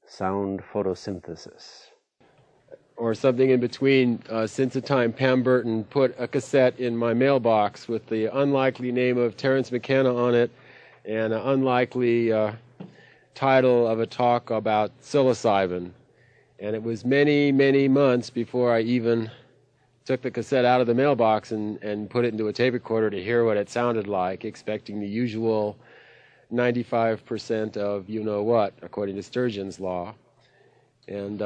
sound photosynthesis. Or something in between. Since the time Pam Burton put a cassette in my mailbox with the unlikely name of Terence McKenna on it and an unlikely title of a talk about psilocybin. And it was many, many months before I even took the cassette out of the mailbox and put it into a tape recorder to hear what it sounded like, expecting the usual 95% of you-know-what, according to Sturgeon's law. And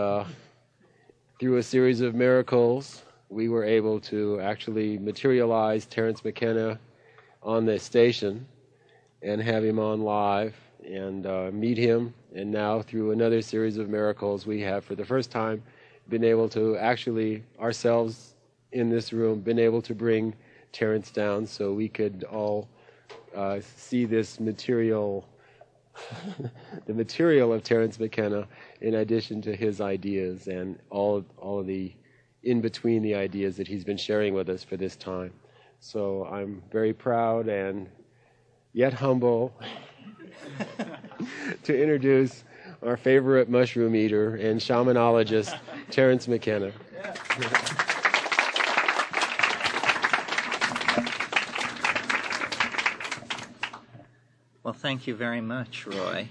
through a series of miracles, we were able to actually materialize Terence McKenna on the station and have him on live and meet him. And now, through another series of miracles, we have, for the first time, been able to actually, ourselves in this room, been able to bring Terence down so we could all see this material, the material of Terence McKenna, in addition to his ideas and all of the in between the ideas that he's been sharing with us for this time. So I'm very proud and yet humble to introduce our favorite mushroom eater and shamanologist, Terence McKenna. Well, thank you very much, Roy.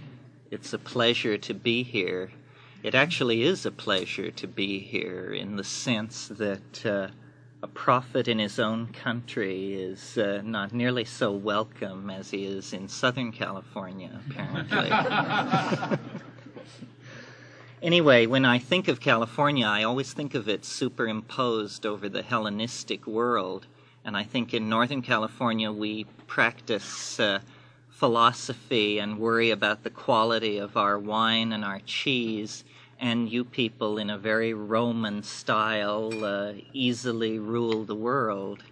It's a pleasure to be here. It actually is a pleasure to be here in the sense that a prophet in his own country is not nearly so welcome as he is in Southern California, apparently. Anyway, when I think of California, I always think of it superimposed over the Hellenistic world. And I think in Northern California we practice philosophy and worry about the quality of our wine and our cheese, and you people in a very Roman style easily rule the world.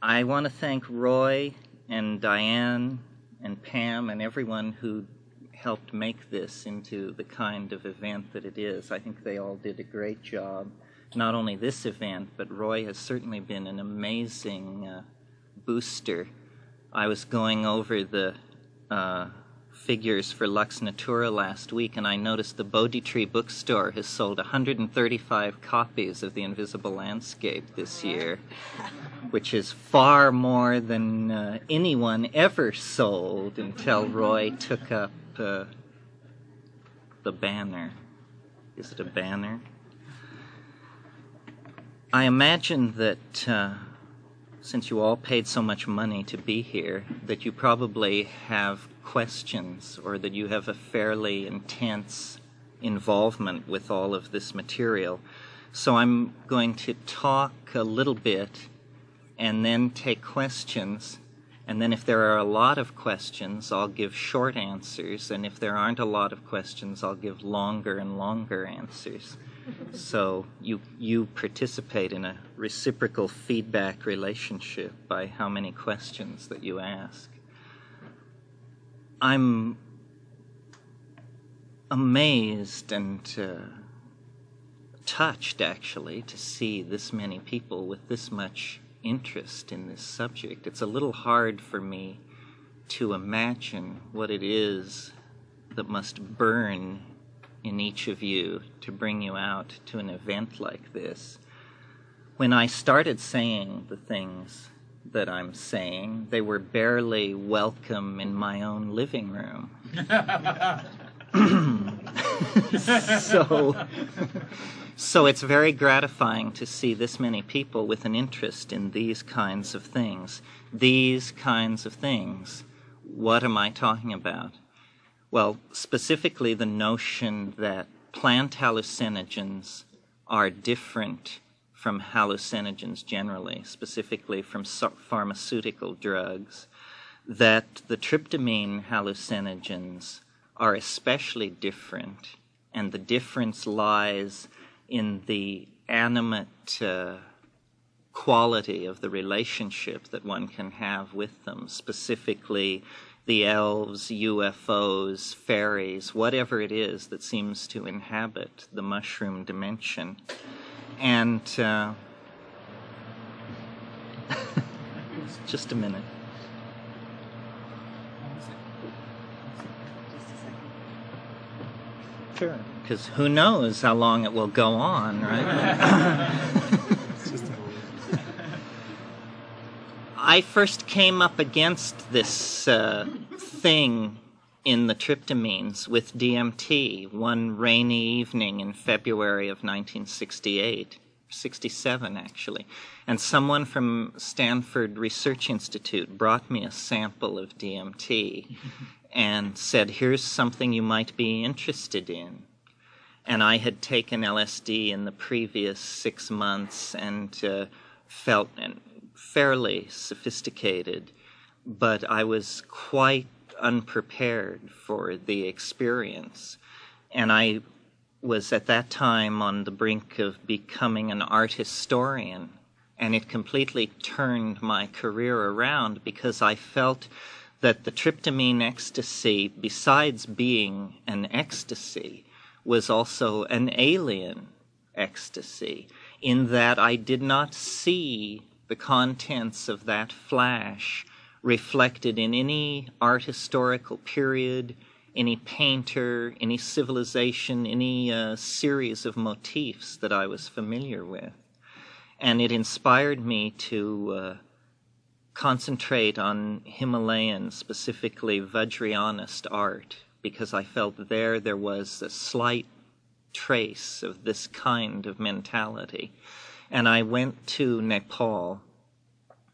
I want to thank Roy and Diane and Pam and everyone who helped make this into the kind of event that it is. I think they all did a great job. Not only this event, but Roy has certainly been an amazing booster. I was going over the figures for Lux Natura last week, and I noticed the Bodhi Tree bookstore has sold 135 copies of The Invisible Landscape this year, which is far more than anyone ever sold until Roy took up the banner. Is it a banner? I imagine that since you all paid so much money to be here, that you probably have questions or that you have a fairly intense involvement with all of this material. So I'm going to talk a little bit and then take questions. And then if there are a lot of questions, I'll give short answers. And if there aren't a lot of questions, I'll give longer and longer answers. So you participate in a reciprocal feedback relationship by how many questions that you ask. I'm amazed and touched, actually, to see this many people with this much interest in this subject. It's a little hard for me to imagine what it is that must burn in each of you to bring you out to an event like this. When I started saying the things that I'm saying, they were barely welcome in my own living room. So it's very gratifying to see this many people with an interest in these kinds of things. These kinds of things. What am I talking about? Well, specifically the notion that plant hallucinogens are different from hallucinogens generally, specifically from pharmaceutical drugs, that the tryptamine hallucinogens are especially different, and the difference lies in the animate quality of the relationship that one can have with them, specifically the elves, UFOs, fairies, whatever it is that seems to inhabit the mushroom dimension. And just a minute. Sure. Because who knows how long it will go on, right? I first came up against this thing in the tryptamines with DMT one rainy evening in February of 1968, 67 actually. And someone from Stanford Research Institute brought me a sample of DMT and said, here's something you might be interested in. And I had taken LSD in the previous 6 months and felt fairly sophisticated, but I was quite unprepared for the experience. And I was at that time on the brink of becoming an art historian, and it completely turned my career around because I felt that the tryptamine ecstasy, besides being an ecstasy, was also an alien ecstasy, in that I did not see the contents of that flash reflected in any art historical period, any painter, any civilization, any series of motifs that I was familiar with. And it inspired me to concentrate on Himalayan, specifically Vajrayanist art, because I felt there was a slight trace of this kind of mentality. And I went to Nepal,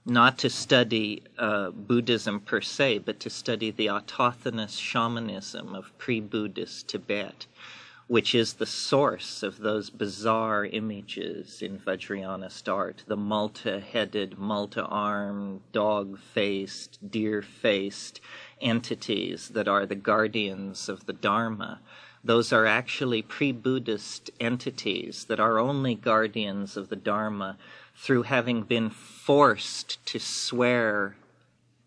not to study Buddhism per se, but to study the autochthonous shamanism of pre-Buddhist Tibet, which is the source of those bizarre images in Vajrayanist art, the multi-headed, multi-armed, dog-faced, deer-faced entities that are the guardians of the Dharma. Those are actually pre-Buddhist entities that are only guardians of the Dharma through having been forced to swear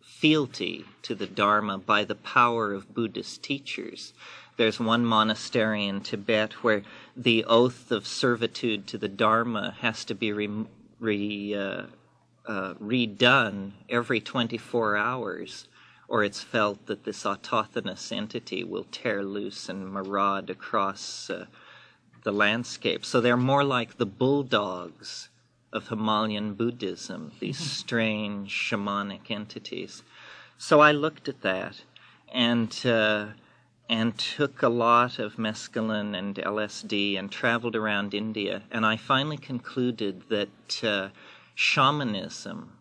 fealty to the Dharma by the power of Buddhist teachers. There's one monastery in Tibet where the oath of servitude to the Dharma has to be redone every 24 hours, or it's felt that this autochthonous entity will tear loose and maraud across the landscape. So they're more like the bulldogs of Himalayan Buddhism, these strange shamanic entities. So I looked at that and took a lot of mescaline and LSD and traveled around India, and I finally concluded that shamanism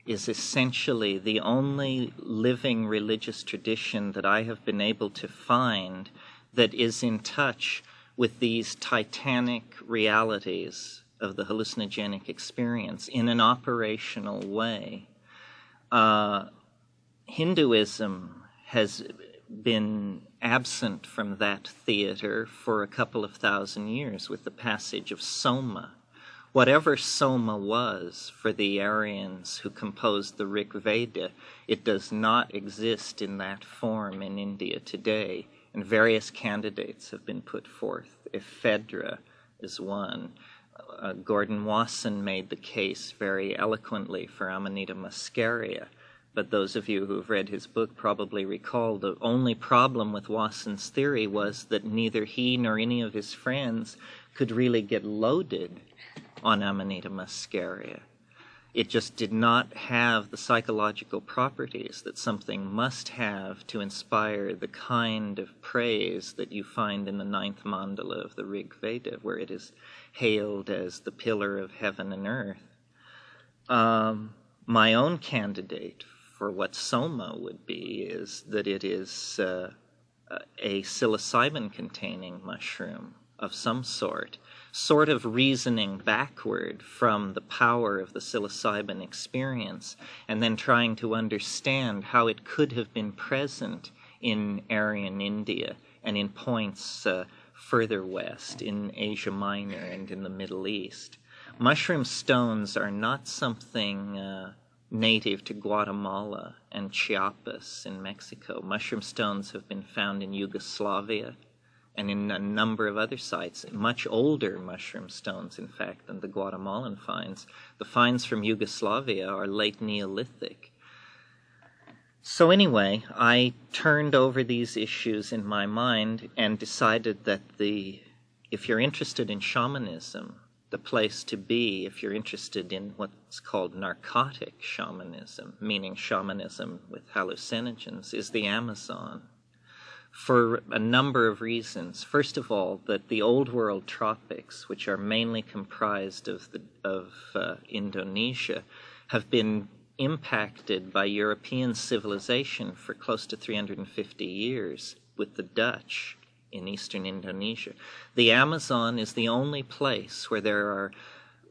is essentially the only living religious tradition that I have been able to find that is in touch with these titanic realities of the hallucinogenic experience in an operational way. Hinduism has been absent from that theater for a couple of thousand years with the passage of Soma. Whatever Soma was for the Aryans who composed the Rig Veda, it does not exist in that form in India today, and various candidates have been put forth. Ephedra is one. Gordon Wasson made the case very eloquently for Amanita muscaria, but those of you who've read his book probably recall the only problem with Wasson's theory was that neither he nor any of his friends could really get loaded on Amanita muscaria. It just did not have the psychological properties that something must have to inspire the kind of praise that you find in the 9th mandala of the Rig Veda, where it is hailed as the pillar of heaven and earth. My own candidate for what Soma would be is that it is a psilocybin-containing mushroom of some sort of reasoning backward from the power of the psilocybin experience, and then trying to understand how it could have been present in Aryan India and in points further west, in Asia Minor and in the Middle East. Mushroom stones are not something native to Guatemala and Chiapas in Mexico. Mushroom stones have been found in Yugoslavia and in a number of other sites, much older mushroom stones, in fact, than the Guatemalan finds. The finds from Yugoslavia are late Neolithic. So anyway, I turned over these issues in my mind and decided that if you're interested in shamanism, the place to be, if you're interested in what's called narcotic shamanism, meaning shamanism with hallucinogens, is the Amazon, for a number of reasons. First of all, that the Old World tropics, which are mainly comprised of Indonesia, have been impacted by European civilization for close to 350 years with the Dutch in eastern Indonesia. The Amazon is the only place where there are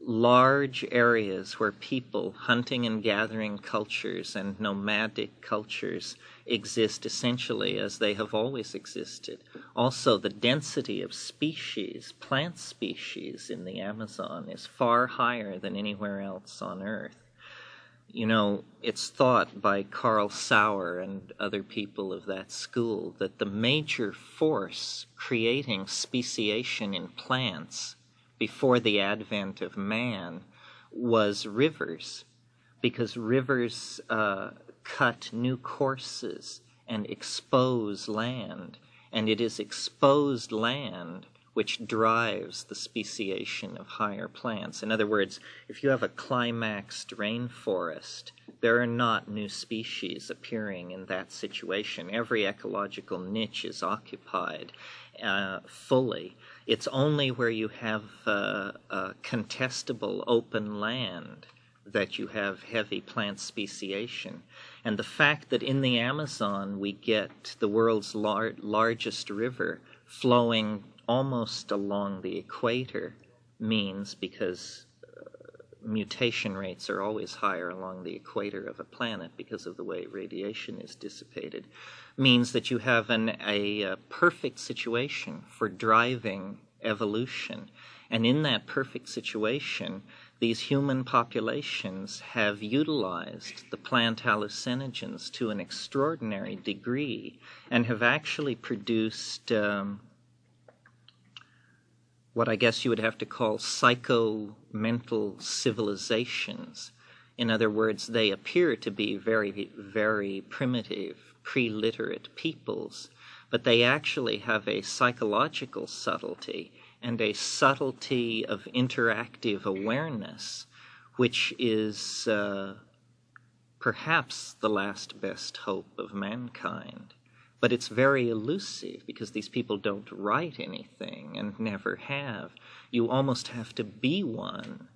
large areas where people, hunting and gathering cultures and nomadic cultures, exist essentially as they have always existed. Also, the density of species, plant species in the Amazon is far higher than anywhere else on Earth. You know, it's thought by Carl Sauer and other people of that school that the major force creating speciation in plants before the advent of man was rivers, because rivers cut new courses and expose land, and it is exposed land which drives the speciation of higher plants. In other words, if you have a climaxed rainforest, there are not new species appearing in that situation. Every ecological niche is occupied fully. It's only where you have contestable open land that you have heavy plant speciation. And the fact that in the Amazon we get the world's largest river flowing almost along the equator means, because mutation rates are always higher along the equator of a planet because of the way radiation is dissipated, means that you have a perfect situation for driving evolution. And in that perfect situation, these human populations have utilized the plant hallucinogens to an extraordinary degree and have actually produced what I guess you would have to call psycho-mental civilizations. In other words, they appear to be very, very primitive, pre-literate peoples, but they actually have a psychological subtlety and a subtlety of interactive awareness, which is perhaps the last best hope of mankind. But it's very elusive because these people don't write anything and never have. You almost have to be one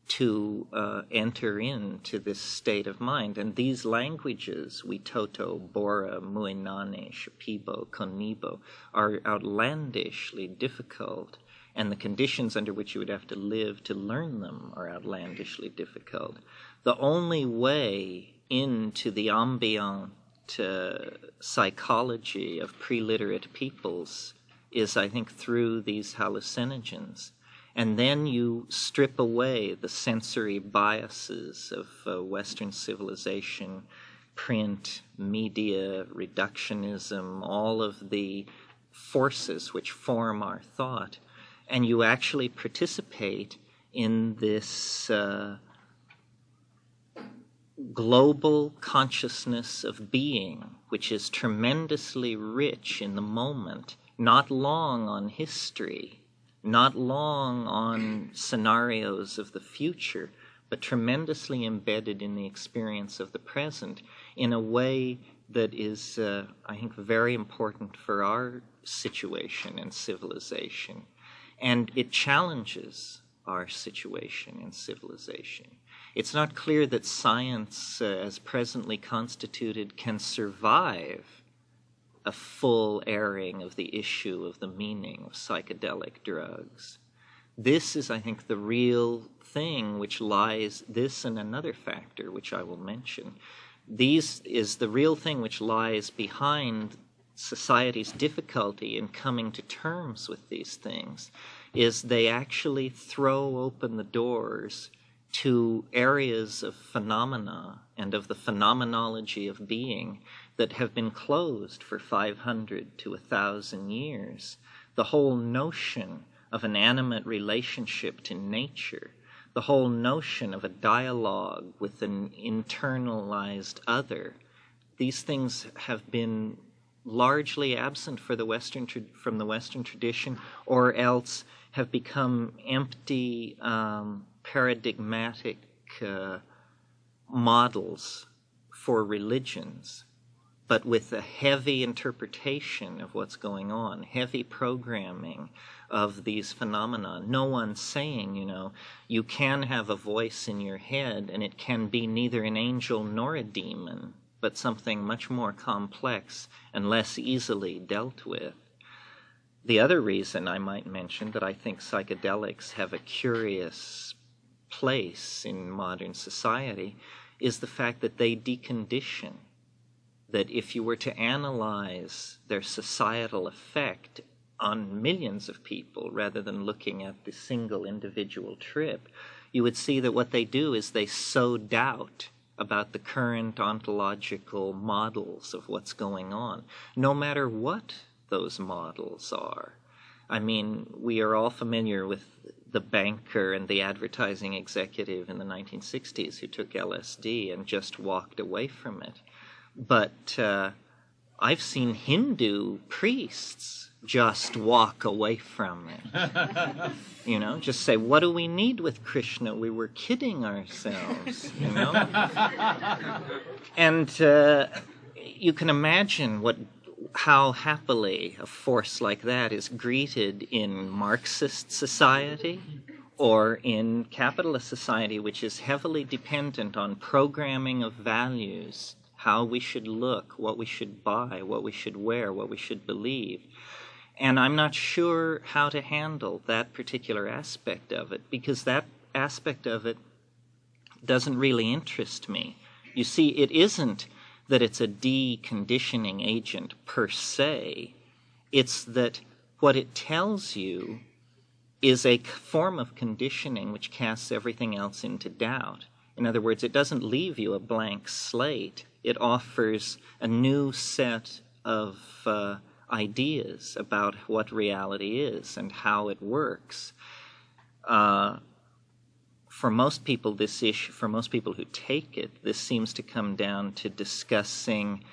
to enter into this state of mind. And these languages, Witoto, Bora, Muinane, Shipibo, Konibo, are outlandishly difficult. And the conditions under which you would have to live to learn them are outlandishly difficult. The only way into the ambient psychology of pre-literate peoples is, I think, through these hallucinogens. And then you strip away the sensory biases of Western civilization, print, media, reductionism, all of the forces which form our thought, and you actually participate in this global consciousness of being, which is tremendously rich in the moment, not long on history, not long on scenarios of the future, but tremendously embedded in the experience of the present in a way that is, I think, very important for our situation and civilization. And it challenges our situation and civilization. It's not clear that science, as presently constituted, can survive a full airing of the issue of the meaning of psychedelic drugs. This is, I think, the real thing which lies, this and another factor which I will mention, these is the real thing which lies behind society's difficulty in coming to terms with these things, is they actually throw open the doors to areas of phenomena and of the phenomenology of being that have been closed for 500 to 1,000 years. The whole notion of an animate relationship to nature, the whole notion of a dialogue with an internalized other, these things have been largely absent from the Western tradition, or else have become empty, paradigmatic models for religions, but with a heavy interpretation of what's going on, heavy programming of these phenomena. No one's saying, you can have a voice in your head and it can be neither an angel nor a demon, but something much more complex and less easily dealt with. The other reason I might mention that I think psychedelics have a curious place in modern society is the fact that they decondition. That if you were to analyze their societal effect on millions of people rather than looking at the single individual trip, you would see that what they do is they sow doubt about the current ontological models of what's going on, no matter what those models are. I mean, we are all familiar with the banker and the advertising executive in the 1960s who took LSD and just walked away from it. But I've seen Hindu priests just walk away from it. Just say, what do we need with Krishna? We were kidding ourselves, And you can imagine how happily a force like that is greeted in Marxist society or in capitalist society, which is heavily dependent on programming of values, how we should look, what we should buy, what we should wear, what we should believe. And I'm not sure how to handle that particular aspect of it, because that aspect of it doesn't really interest me. You see, it isn't that it's a deconditioning agent per se. It's that what it tells you is a form of conditioning which casts everything else into doubt. In other words, it doesn't leave you a blank slate. It offers a new set of ideas about what reality is and how it works. For most people, for most people who take it, this seems to come down to discussing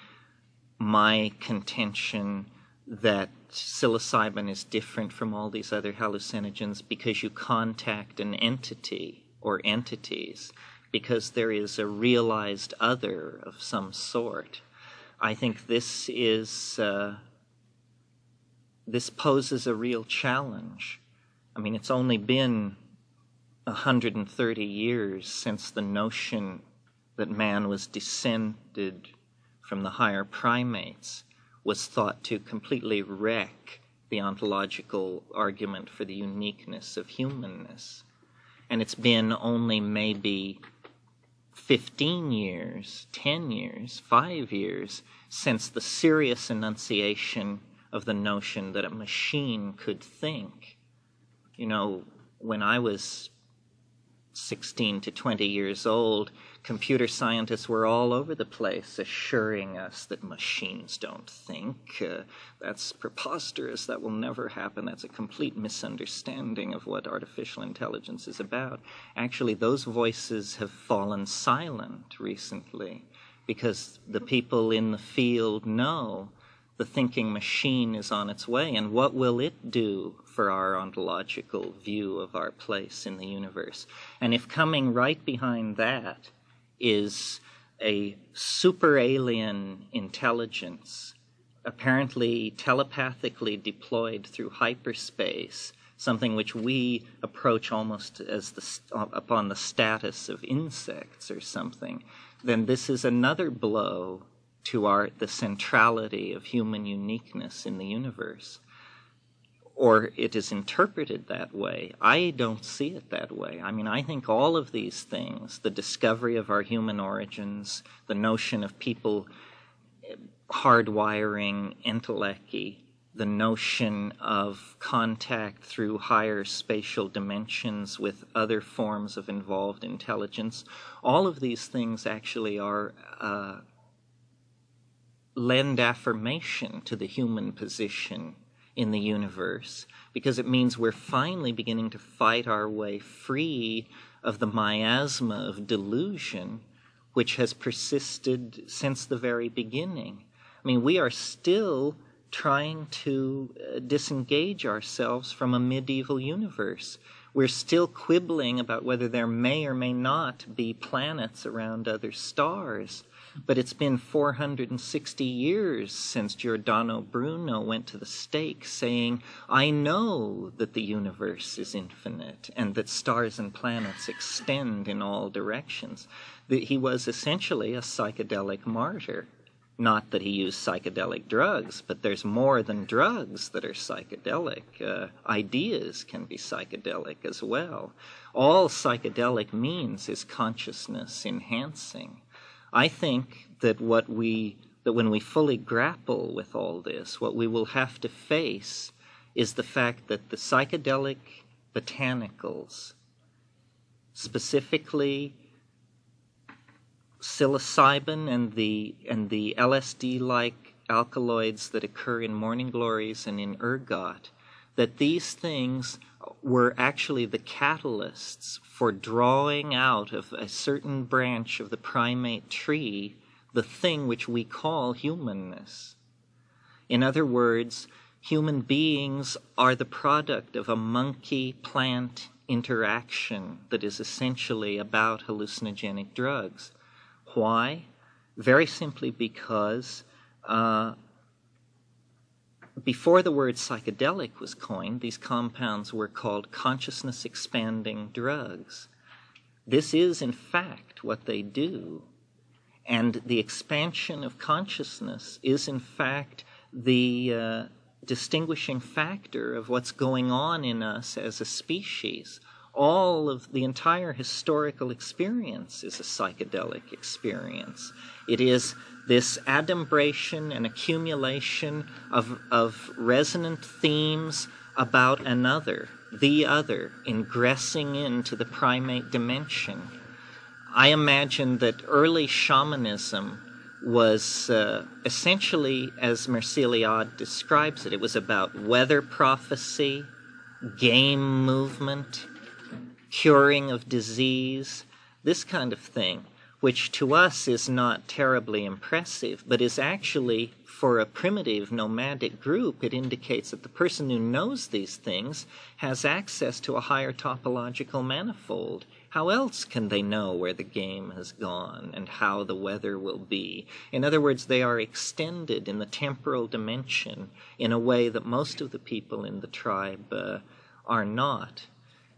my contention that psilocybin is different from all these other hallucinogens because you contact an entity or entities, because there is a realized other of some sort. I think this poses a real challenge. I mean, it's only been 130 years since the notion that man was descended from the higher primates was thought to completely wreck the ontological argument for the uniqueness of humanness. And it's been only maybe 15 years, 10 years, 5 years since the serious enunciation of the notion that a machine could think. When I was 16 to 20 years old, computer scientists were all over the place assuring us that machines don't think. That's preposterous. That will never happen. That's a complete misunderstanding of what artificial intelligence is about. Actually, those voices have fallen silent recently because the people in the field know the thinking machine is on its way, and what will it do for our ontological view of our place in the universe? And if coming right behind that is a super alien intelligence, apparently telepathically deployed through hyperspace, something which we approach almost as upon the status of insects or something, then this is another blow to the centrality of human uniqueness in the universe. Or it is interpreted that way. I don't see it that way. I mean, I think all of these things, the discovery of our human origins, the notion of people hardwiring intellecty, the notion of contact through higher spatial dimensions with other forms of involved intelligence, all of these things actually are lend affirmation to the human position in the universe, because it means we're finally beginning to fight our way free of the miasma of delusion, which has persisted since the very beginning. I mean, we are still trying to disengage ourselves from a medieval universe. We're still quibbling about whether there may or may not be planets around other stars. But it's been 460 years since Giordano Bruno went to the stake saying, I know that the universe is infinite and that stars and planets extend in all directions. That he was essentially a psychedelic martyr. Not that he used psychedelic drugs, but there's more than drugs that are psychedelic. Ideas can be psychedelic as well. All psychedelic means is consciousness enhancing. I think that when we fully grapple with all this, what we will have to face is the fact that the psychedelic botanicals, specifically psilocybin and the LSD-like alkaloids that occur in morning glories and in ergot, that these things were actually the catalysts for drawing out of a certain branch of the primate tree the thing which we call humanness. In other words, human beings are the product of a monkey-plant interaction that is essentially about hallucinogenic drugs. Why? Very simply because before the word psychedelic was coined, these compounds were called consciousness-expanding drugs. This is, in fact, what they do. And the expansion of consciousness is, in fact, the distinguishing factor of what's going on in us as a species. All of the entire historical experience is a psychedelic experience. It is this adumbration and accumulation of resonant themes about another, the other, ingressing into the primate dimension. I imagine that early shamanism was essentially, as Merciliade describes it, it was about weather prophecy, game movement, curing of disease, this kind of thing, which to us is not terribly impressive, but is actually, for a primitive nomadic group, it indicates that the person who knows these things has access to a higher topological manifold. How else can they know where the game has gone and how the weather will be? In other words, they are extended in the temporal dimension in a way that most of the people in the tribe are not.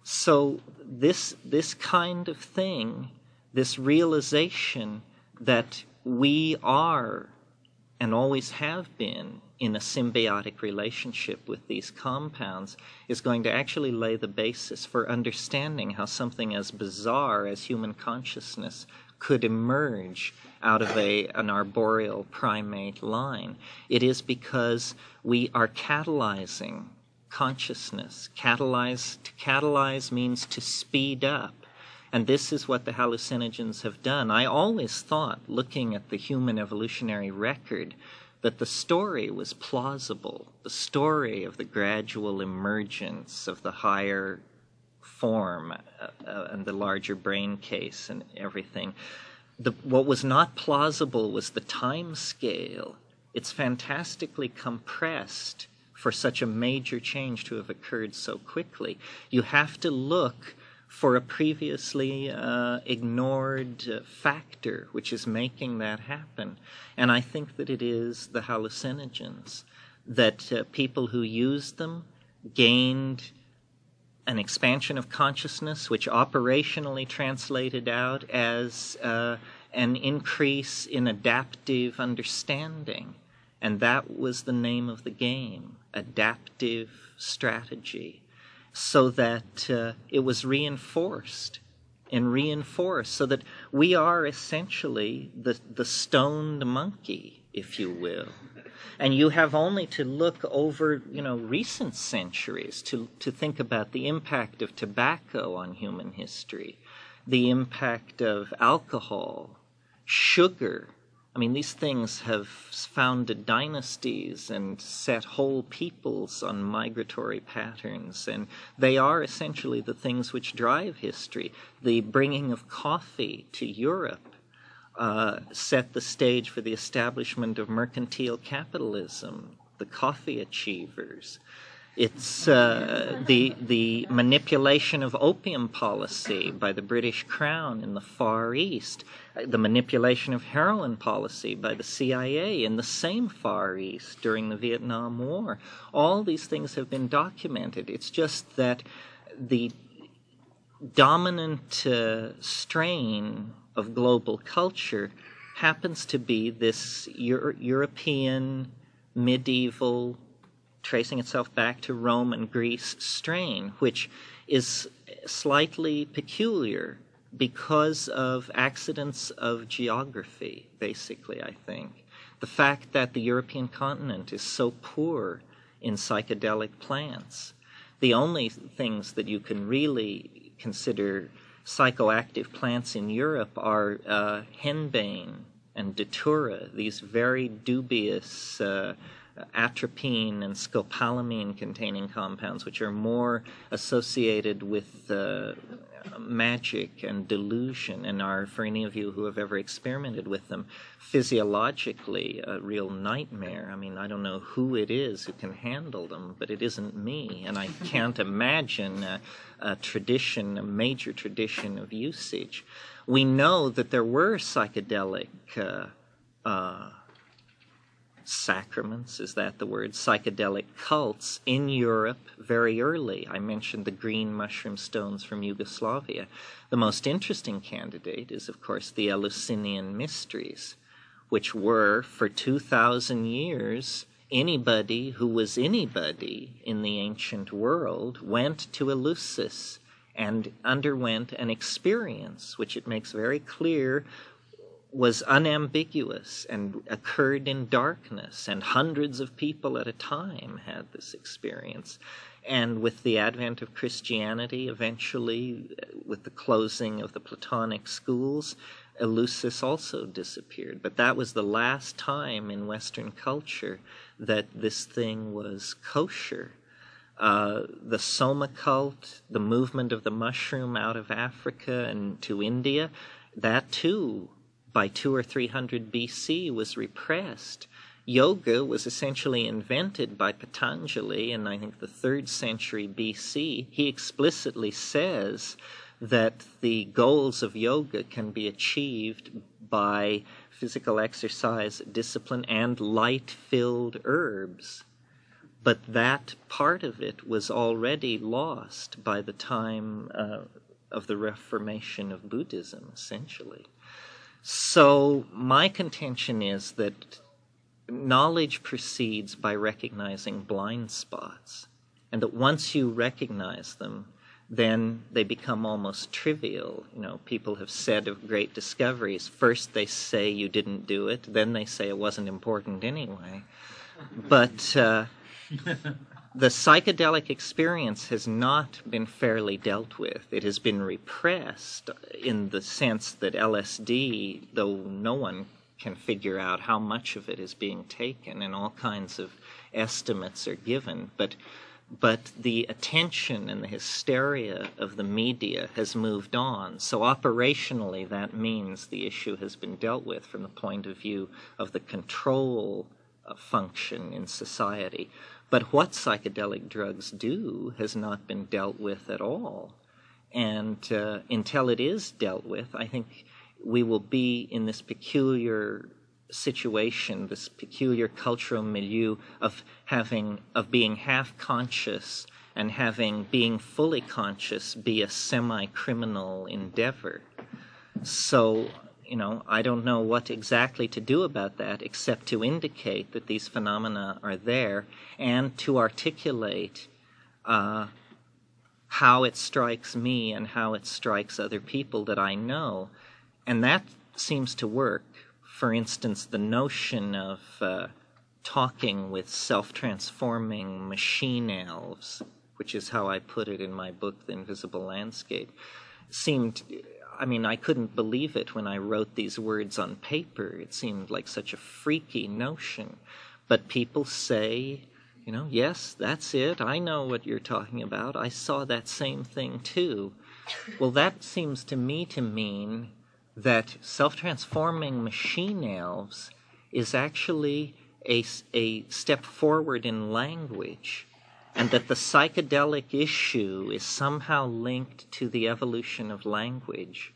So this kind of thing, this realization that we are and always have been in a symbiotic relationship with these compounds, is going to actually lay the basis for understanding how something as bizarre as human consciousness could emerge out of an arboreal primate line. It is because we are catalyzing consciousness. To catalyze means to speed up. And this is what the hallucinogens have done. I always thought, looking at the human evolutionary record, that the story was plausible, the story of the gradual emergence of the higher form and the larger brain case and everything. What was not plausible was the time scale. It's fantastically compressed for such a major change to have occurred so quickly. You have to look for a previously ignored factor which is making that happen. And I think that it is the hallucinogens, that people who used them gained an expansion of consciousness which operationally translated out as an increase in adaptive understanding. And that was the name of the game, adaptive strategy. So that it was reinforced and reinforced, so that we are essentially the stoned monkey, if you will. And you have only to look over, recent centuries to think about the impact of tobacco on human history, the impact of alcohol, sugar. I mean, these things have founded dynasties and set whole peoples on migratory patterns, and they are essentially the things which drive history. The bringing of coffee to Europe set the stage for the establishment of mercantile capitalism, the coffee achievers. It's the manipulation of opium policy by the British Crown in the Far East, the manipulation of heroin policy by the CIA in the same Far East during the Vietnam War. All these things have been documented. It's just that the dominant strain of global culture happens to be this European medieval, tracing itself back to Rome and Greece strain, which is slightly peculiar because of accidents of geography, basically, I think. The fact that the European continent is so poor in psychedelic plants. The only things that you can really consider psychoactive plants in Europe are henbane and datura, these very dubious atropine and scopolamine containing compounds, which are more associated with magic and delusion, and are, for any of you who have ever experimented with them, physiologically a real nightmare. I mean, I don't know who it is who can handle them, but it isn't me, and I can't imagine a tradition, a major tradition of usage. We know that there were psychedelic sacraments, is that the word? Psychedelic cults in Europe very early. I mentioned the green mushroom stones from Yugoslavia. The most interesting candidate is, of course, the Eleusinian mysteries, which were, for 2,000 years, anybody who was anybody in the ancient world went to Eleusis and underwent an experience, which it makes very clear was unambiguous and occurred in darkness, and hundreds of people at a time had this experience. And with the advent of Christianity, eventually, with the closing of the Platonic schools, Eleusis also disappeared. But that was the last time in Western culture that this thing was kosher. The Soma cult, the movement of the mushroom out of Africa and to India, that too, by 200 or 300 BC, was repressed. Yoga was essentially invented by Patanjali in, I think, the 3rd century BC. He explicitly says that the goals of yoga can be achieved by physical exercise, discipline, and light-filled herbs. But that part of it was already lost by the time of the Reformation of Buddhism, essentially. So my contention is that knowledge proceeds by recognizing blind spots, and that once you recognize them, then they become almost trivial. You know, people have said of great discoveries, first they say you didn't do it, then they say it wasn't important anyway. But the psychedelic experience has not been fairly dealt with. It has been repressed in the sense that LSD, though no one can figure out how much of it is being taken, and all kinds of estimates are given, but the attention and the hysteria of the media has moved on. So operationally, that means the issue has been dealt with from the point of view of the control function in society. But what psychedelic drugs do has not been dealt with at all. And until it is dealt with, I think we will be in this peculiar situation, this peculiar cultural milieu of being half conscious and being fully conscious be a semi-criminal endeavor. So, you know, I don't know what exactly to do about that except to indicate that these phenomena are there and to articulate how it strikes me and how it strikes other people that I know. And that seems to work. For instance, the notion of talking with self-transforming machine elves, which is how I put it in my book, The Invisible Landscape, seemed... I mean, I couldn't believe it when I wrote these words on paper. It seemed like such a freaky notion. But people say, you know, yes, that's it. I know what you're talking about. I saw that same thing too. Well, that seems to me to mean that self-transforming machine elves is actually a step forward in language, and that the psychedelic issue is somehow linked to the evolution of language,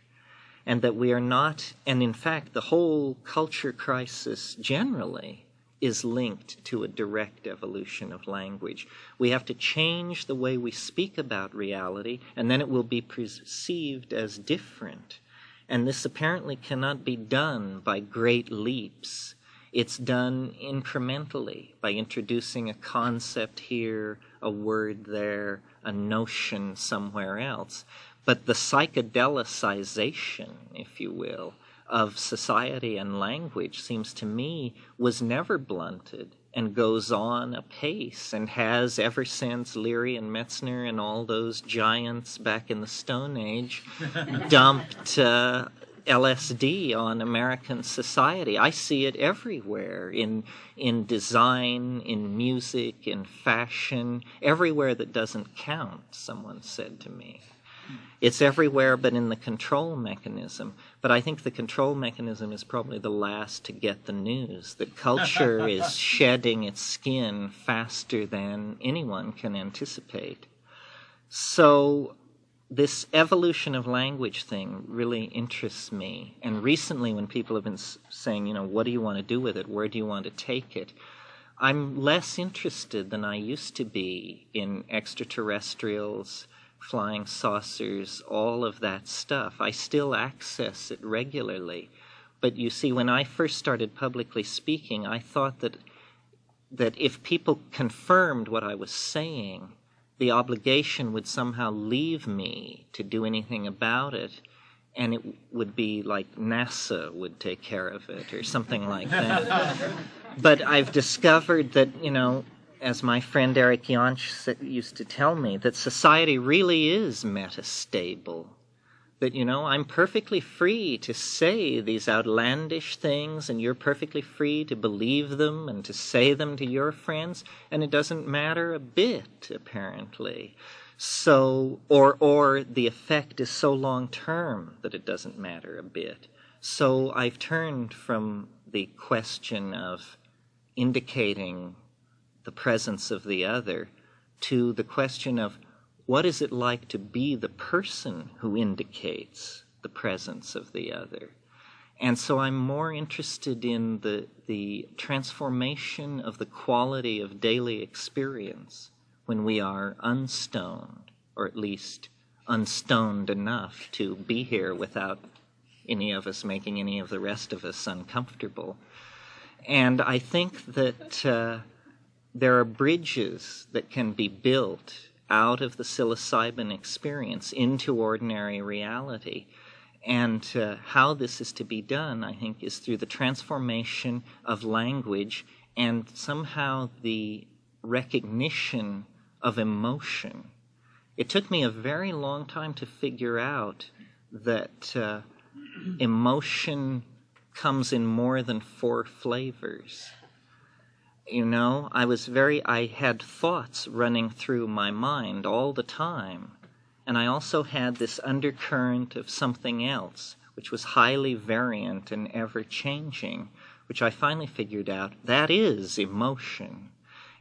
and that we are not, and in fact the whole culture crisis generally is linked to a direct evolution of language. We have to change the way we speak about reality, and then it will be perceived as different. And this apparently cannot be done by great leaps. It's done incrementally by introducing a concept here, a word there, a notion somewhere else. But the psychedelicization, if you will, of society and language seems to me was never blunted and goes on apace and has ever since Leary and Metzner and all those giants back in the Stone Age dumped LSD on American society. I see it everywhere, in design, in music, in fashion, everywhere that doesn't count, someone said to me. It's everywhere but in the control mechanism. But I think the control mechanism is probably the last to get the news. That culture is shedding its skin faster than anyone can anticipate. So this evolution of language thing really interests me. And recently when people have been saying, what do you want to do with it? Where do you want to take it? I'm less interested than I used to be in extraterrestrials, flying saucers, all of that stuff. I still access it regularly. But you see, when I first started publicly speaking, I thought that if people confirmed what I was saying, the obligation would somehow leave me to do anything about it, and it would be like NASA would take care of it or something like that. But I've discovered that, as my friend Eric Jansch used to tell me, that society really is metastable. That, I'm perfectly free to say these outlandish things, and you're perfectly free to believe them and to say them to your friends, and it doesn't matter a bit, apparently. So, or the effect is so long-term that it doesn't matter a bit. So I've turned from the question of indicating the presence of the other to the question of what is it like to be the person who indicates the presence of the other. And so I'm more interested in the transformation of the quality of daily experience when we are unstoned, or at least unstoned enough to be here without any of us making any of the rest of us uncomfortable. And I think that there are bridges that can be built out of the psilocybin experience into ordinary reality. And how this is to be done, I think, is through the transformation of language and somehow the recognition of emotion. It took me a very long time to figure out that emotion comes in more than 4 flavors. I had thoughts running through my mind all the time. And I also had this undercurrent of something else, which was highly variant and ever-changing, which I finally figured out, that is emotion.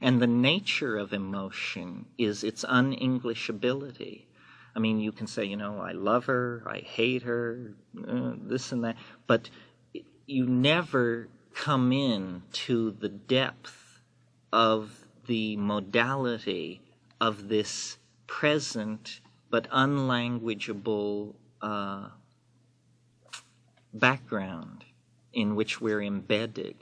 And the nature of emotion is its un-Englishability. I mean, you can say, I love her, I hate her, this and that, but you never come in to the depth of the modality of this present but unlanguageable background in which we're embedded.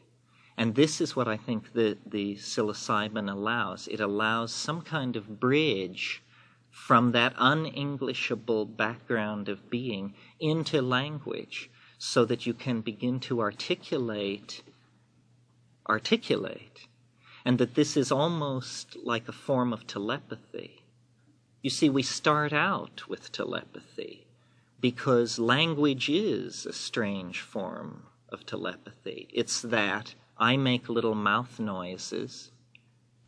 And this is what I think the psilocybin allows. It allows some kind of bridge from that un-Englishable background of being into language so that you can begin to articulate, and that this is almost like a form of telepathy. You see, we start out with telepathy because language is a strange form of telepathy. It's that I make little mouth noises,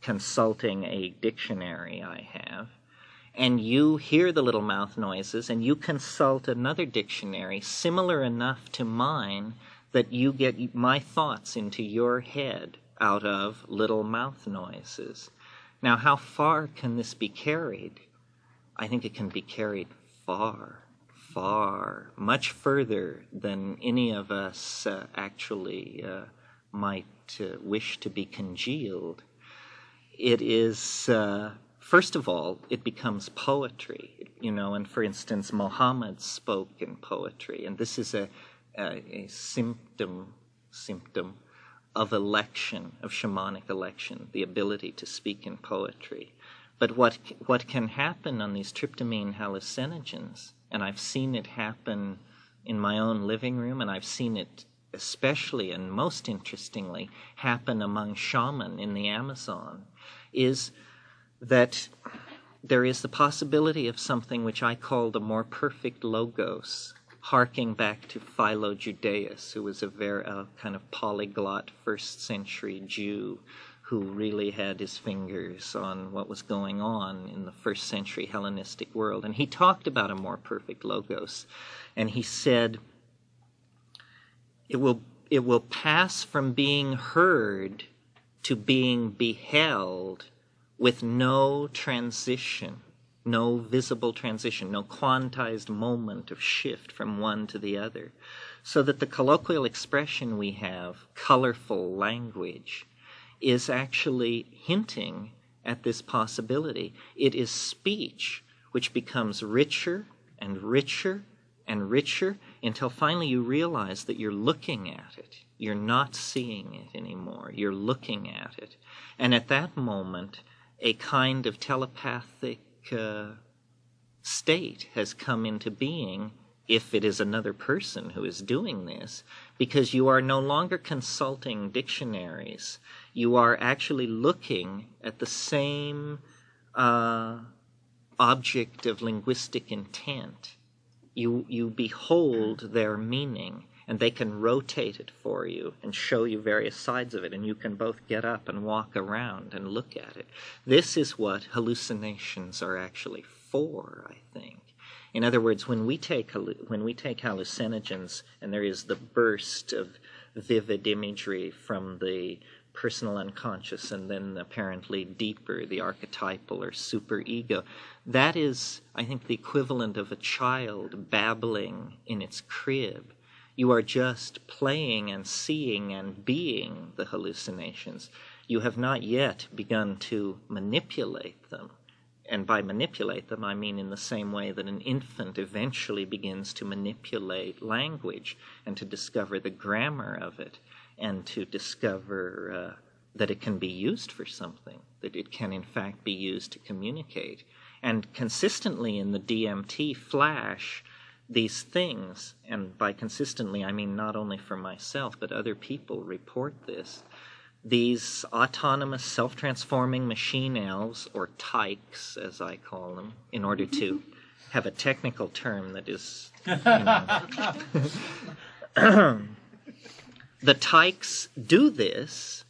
consulting a dictionary I have, and you hear the little mouth noises, and you consult another dictionary similar enough to mine that you get my thoughts into your head out of little mouth noises. Now, how far can this be carried? I think it can be carried far, much further than any of us actually might wish to be congealed. It is, first of all, it becomes poetry, and for instance, Muhammad spoke in poetry, and this is a symptom of election, of shamanic election, the ability to speak in poetry. But what can happen on these tryptamine hallucinogens, and I've seen it happen in my own living room, and I've seen it especially and most interestingly happen among shaman in the Amazon, is that there is the possibility of something which I call the more perfect logos, harking back to Philo Judaeus, who was a kind of polyglot first-century Jew who really had his fingers on what was going on in the first-century Hellenistic world. And he talked about a more perfect logos, and he said, it will pass from being heard to being beheld with no transition, no visible transition, no quantized moment of shift from one to the other. So that the colloquial expression we have, colorful language, is actually hinting at this possibility. It is speech which becomes richer and richer and richer until finally you realize that you're looking at it. You're not seeing it anymore. You're looking at it. And at that moment, a kind of telepathic state has come into being, if it is another person who is doing this, because you are no longer consulting dictionaries. You are actually looking at the same object of linguistic intent. You behold their meaning, and they can rotate it for you and show you various sides of it, and you can both get up and walk around and look at it. This is what hallucinations are actually for, I think. In other words, when we take hallucinogens, and there is the burst of vivid imagery from the personal unconscious, and then apparently deeper, the archetypal or superego, that is, I think, the equivalent of a child babbling in its crib. You are just playing and seeing and being the hallucinations. You have not yet begun to manipulate them. And by manipulate them, I mean in the same way that an infant eventually begins to manipulate language and to discover the grammar of it and to discover that it can be used for something, that it can in fact be used to communicate. And consistently in the DMT flash, these things, and by consistently I mean not only for myself, but other people report this, these autonomous self-transforming machine elves, or tykes as I call them, in order to have a technical term that is, the tykes do this.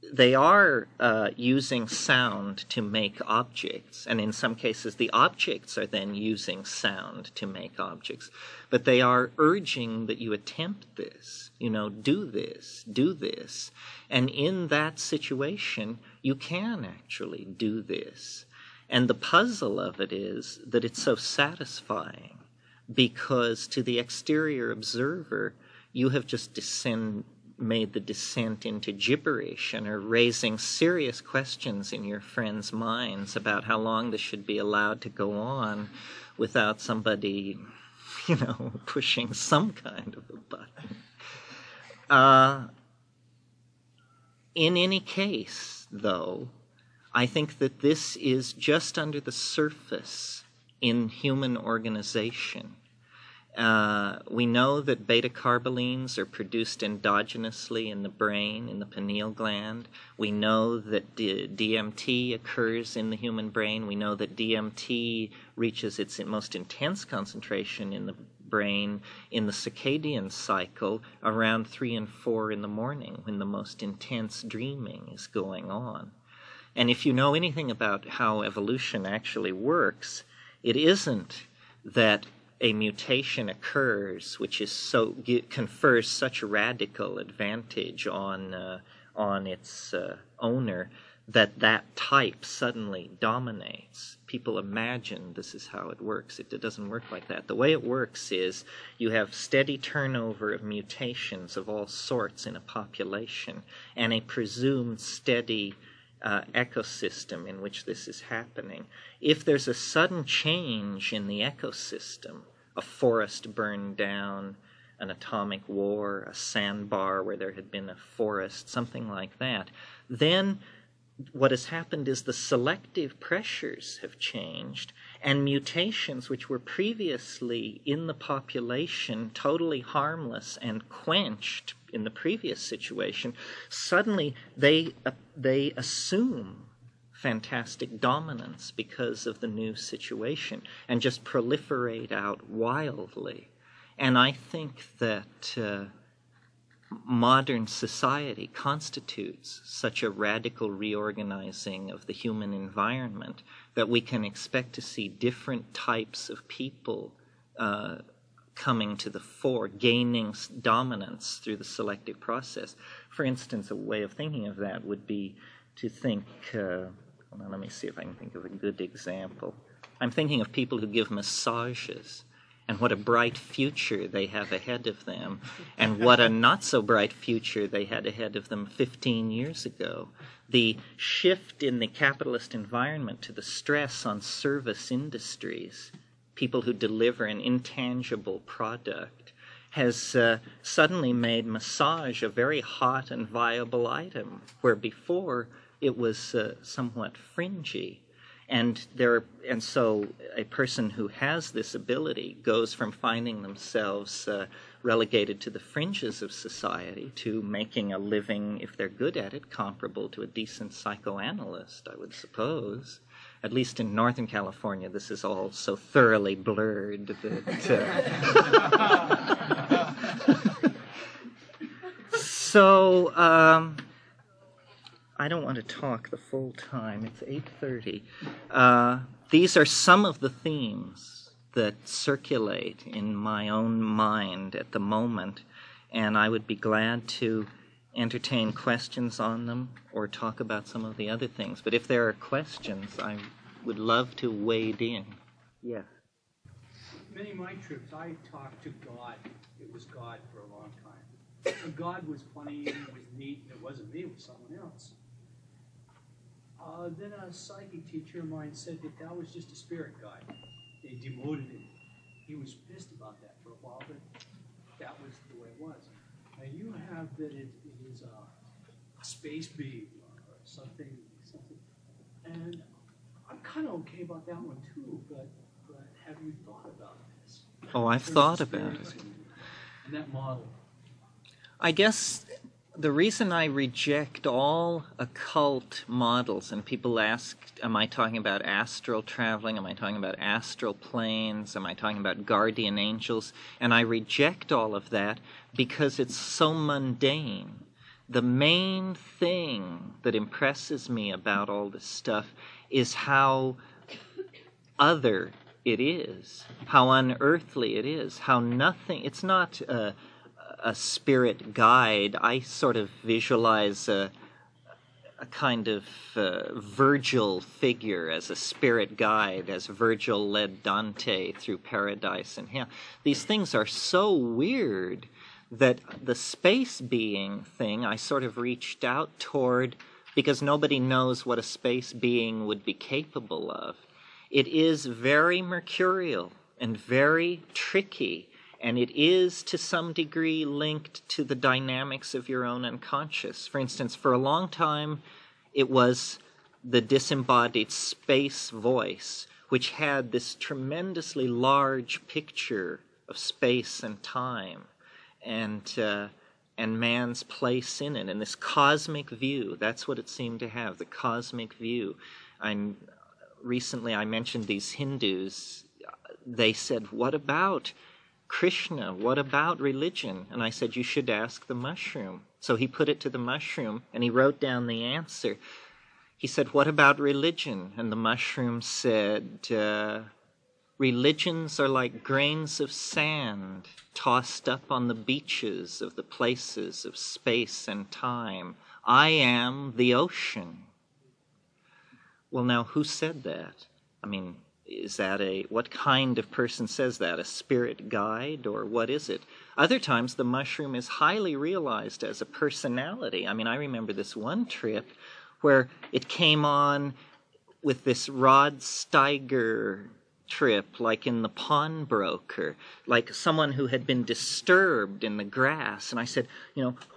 They are using sound to make objects, and in some cases the objects are then using sound to make objects. But they are urging that you attempt this, do this, do this. And in that situation, you can actually do this. And the puzzle of it is that it's so satisfying, because to the exterior observer, you have just made the descent into gibberish and are raising serious questions in your friends' minds about how long this should be allowed to go on without somebody, pushing some kind of a button. In any case, though, I think that this is just under the surface in human organization. We know that beta-carbolines are produced endogenously in the brain, in the pineal gland. We know that DMT occurs in the human brain. We know that DMT reaches its most intense concentration in the brain in the circadian cycle around 3 and 4 in the morning, when the most intense dreaming is going on. And if you know anything about how evolution actually works, it isn't that a mutation occurs which is confers such radical advantage on its owner that type suddenly dominates. People imagine this is how it works. It doesn't work like that. The way it works is you have steady turnover of mutations of all sorts in a population and a presumed steady ecosystem in which this is happening. If there's a sudden change in the ecosystem, a forest burned down, an atomic war, a sandbar where there had been a forest, something like that, then what has happened is the selective pressures have changed, and mutations which were previously in the population totally harmless and quenched in the previous situation, suddenly they assume fantastic dominance because of the new situation and just proliferate out wildly. And I think that modern society constitutes such a radical reorganizing of the human environment that we can expect to see different types of people coming to the fore, gaining dominance through the selective process. For instance, a way of thinking of that would be to think, hold on, let me see if I can think of a good example. I'm thinking of people who give massages, and what a bright future they have ahead of them, and what a not-so-bright future they had ahead of them 15 years ago. The shift in the capitalist environment to the stress on service industries, people who deliver an intangible product, has suddenly made massage a very hot and viable item, where before it was somewhat fringy. And so a person who has this ability goes from finding themselves relegated to the fringes of society to making a living, if they're good at it, comparable to a decent psychoanalyst, I would suppose. At least in Northern California, this is all so thoroughly blurred that... So... I don't want to talk the full time. It's 8:30. These are some of the themes that circulate in my own mind at the moment, and I would be glad to entertain questions on them or talk about some of the other things. But if there are questions, I would love to wade in. Yes. Many of my trips, I talked to God. It was God for a long time. And God was funny and it was neat, and it wasn't me, it was someone else. Then a psychic teacher of mine said that was just a spirit guide. They demoted him. He was pissed about that for a while, but that was the way it was. Now you have that it is a space being or something, and I'm kind of okay about that one too, but have you thought about this? Oh, I've thought about it. And that model. I guess the reason I reject all occult models, and people ask, am I talking about astral traveling? Am I talking about astral planes? Am I talking about guardian angels? And I reject all of that because it's so mundane. The main thing that impresses me about all this stuff is how other it is, how unearthly it is, how nothing, it's not a spirit guide. I sort of visualize a kind of Virgil figure as a spirit guide, as Virgil led Dante through paradise and hell. These things are so weird that the space being thing I sort of reached out toward because nobody knows what a space being would be capable of. It is very mercurial and very tricky, and it is, to some degree, linked to the dynamics of your own unconscious. For instance, for a long time, it was the disembodied space voice, which had this tremendously large picture of space and time, and man's place in it, and this cosmic view. That's what it seemed to have, the cosmic view. Recently, I mentioned these Hindus. They said, what about Krishna? What about religion? And I said, you should ask the mushroom. So he put it to the mushroom, and he wrote down the answer. he said, what about religion? And the mushroom said, religions are like grains of sand tossed up on the beaches of the places of space and time. I am the ocean. Well, now, who said that? I mean, is that what kind of person says that? A spirit guide, or what is it? Other times, the mushroom is highly realized as a personality. I mean, I remember this one trip where it came on with this Rod Steiger trip, like in The Pawnbroker, like someone who had been disturbed in the grass. And I said,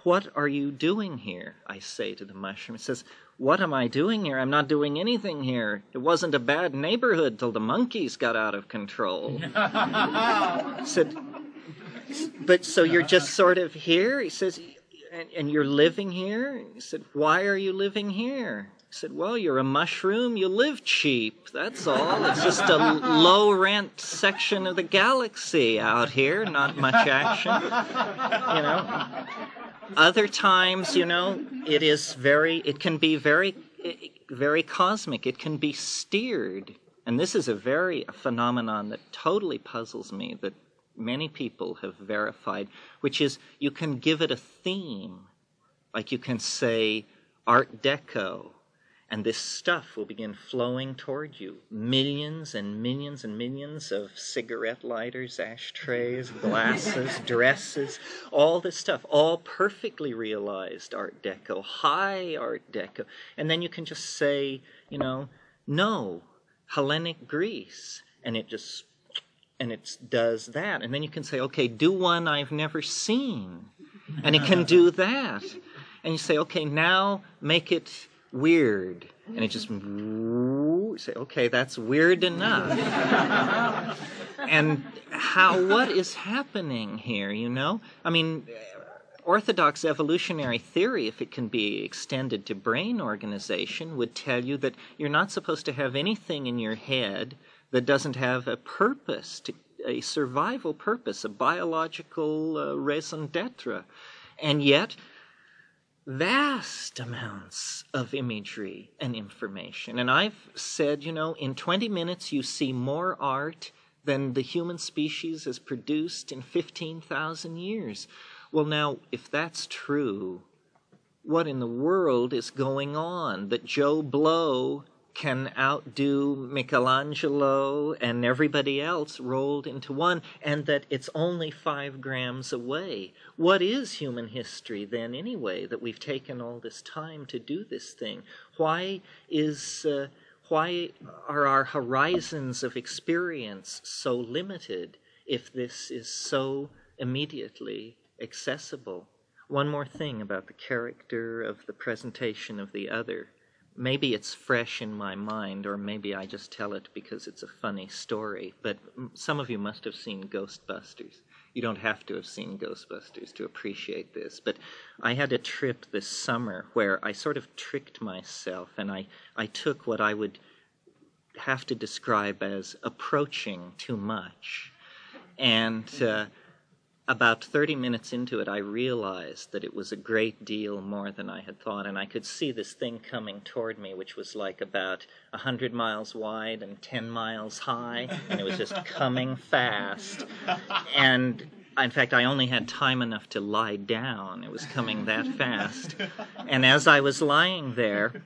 what are you doing here? I say to the mushroom. It says, what am I doing here? I'm not doing anything here. It wasn't a bad neighborhood till the monkeys got out of control. I said, but so you're just sort of here? He says, and you're living here? He said, why are you living here? I said, well, you're a mushroom. You live cheap. That's all. It's just a low-rent section of the galaxy out here. Not much action. Other times, it can be very, very cosmic. It can be steered. And this is a phenomenon that totally puzzles me, that many people have verified, which is you can give it a theme. Like you can say Art Deco, and this stuff will begin flowing toward you. Millions and millions and millions of cigarette lighters, ashtrays, glasses, dresses, all this stuff, all perfectly realized Art Deco, high Art Deco. And then you can just say, no, Hellenic Greece. And it does that. And then you can say, okay, do one I've never seen. And it can do that. And you say, okay, now make it weird. And it just say, okay, that's weird enough. And what is happening here, I mean, orthodox evolutionary theory, if it can be extended to brain organization, would tell you that you're not supposed to have anything in your head that doesn't have a purpose, a survival purpose, a biological raison d'etre. And yet, vast amounts of imagery and information. And I've said, in 20 minutes you see more art than the human species has produced in 15,000 years. Well, now, if that's true, what in the world is going on that Joe Blow can outdo Michelangelo and everybody else rolled into one, and that it's only 5 grams away? What is human history then anyway, that we've taken all this time to do this thing? Why are our horizons of experience so limited if this is so immediately accessible? One more thing about the character of the presentation of the other. Maybe it's fresh in my mind, or maybe I just tell it because it's a funny story, but some of you must have seen Ghostbusters. You don't have to have seen Ghostbusters to appreciate this, but I had a trip this summer where I sort of tricked myself, and I took what I would have to describe as approaching too much. And about 30 minutes into it, I realized that it was a great deal more than I had thought, and I could see this thing coming toward me, which was like about 100 miles wide and 10 miles high, and it was just coming fast. And in fact, I only had time enough to lie down. It was coming that fast. And as I was lying there,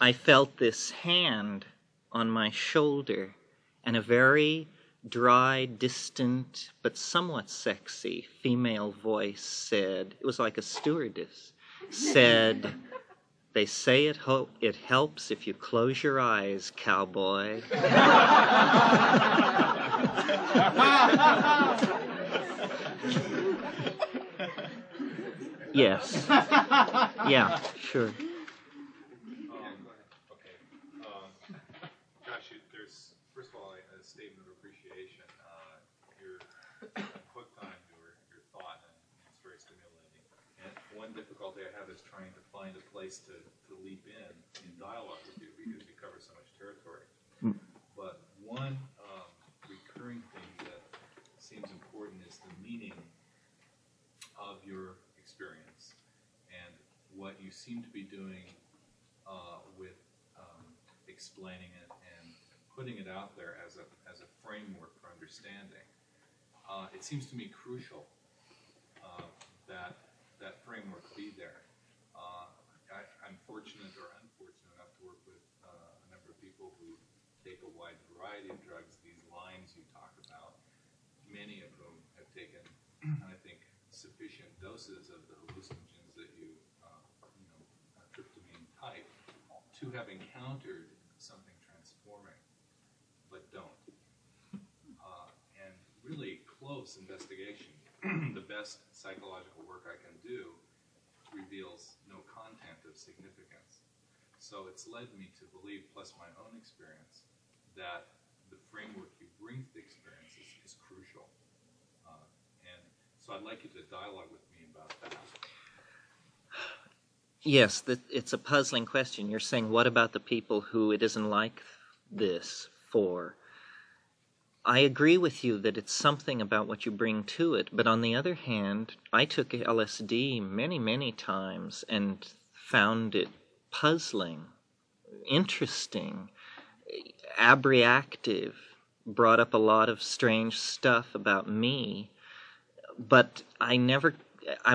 I felt this hand on my shoulder, and a very dry, distant, but somewhat sexy female voice said, it was like a stewardess, said, "They say it helps if you close your eyes, cowboy." Yes. Yeah, sure. Gosh, there's, first of all, a statement of appreciation. You're hooked on your thought, and it's very stimulating. And one difficulty I have is trying to find a place to leap in dialogue with you, because you cover so much territory. But one recurring thing that seems important is the meaning of your experience, and what you seem to be doing explaining it and putting it out there as a framework for understanding. It seems to me crucial that framework be there. I'm fortunate or unfortunate enough to work with a number of people who take a wide variety of drugs. These lines you talk about, many of whom have taken, I think, sufficient doses of the hallucinogens that tryptamine type, to have encountered something transforming, but don't. And really close investigation, the best psychological work I can do, reveals no content of significance. So it's led me to believe, plus my own experience, that the framework you bring to the experience is crucial. And so I'd like you to dialogue with me about that. Yes, it's a puzzling question. You're saying, what about the people who it isn't like this for? I agree with you that it's something about what you bring to it, but on the other hand, I took LSD many, many times and found it puzzling, interesting, abreactive, brought up a lot of strange stuff about me, but I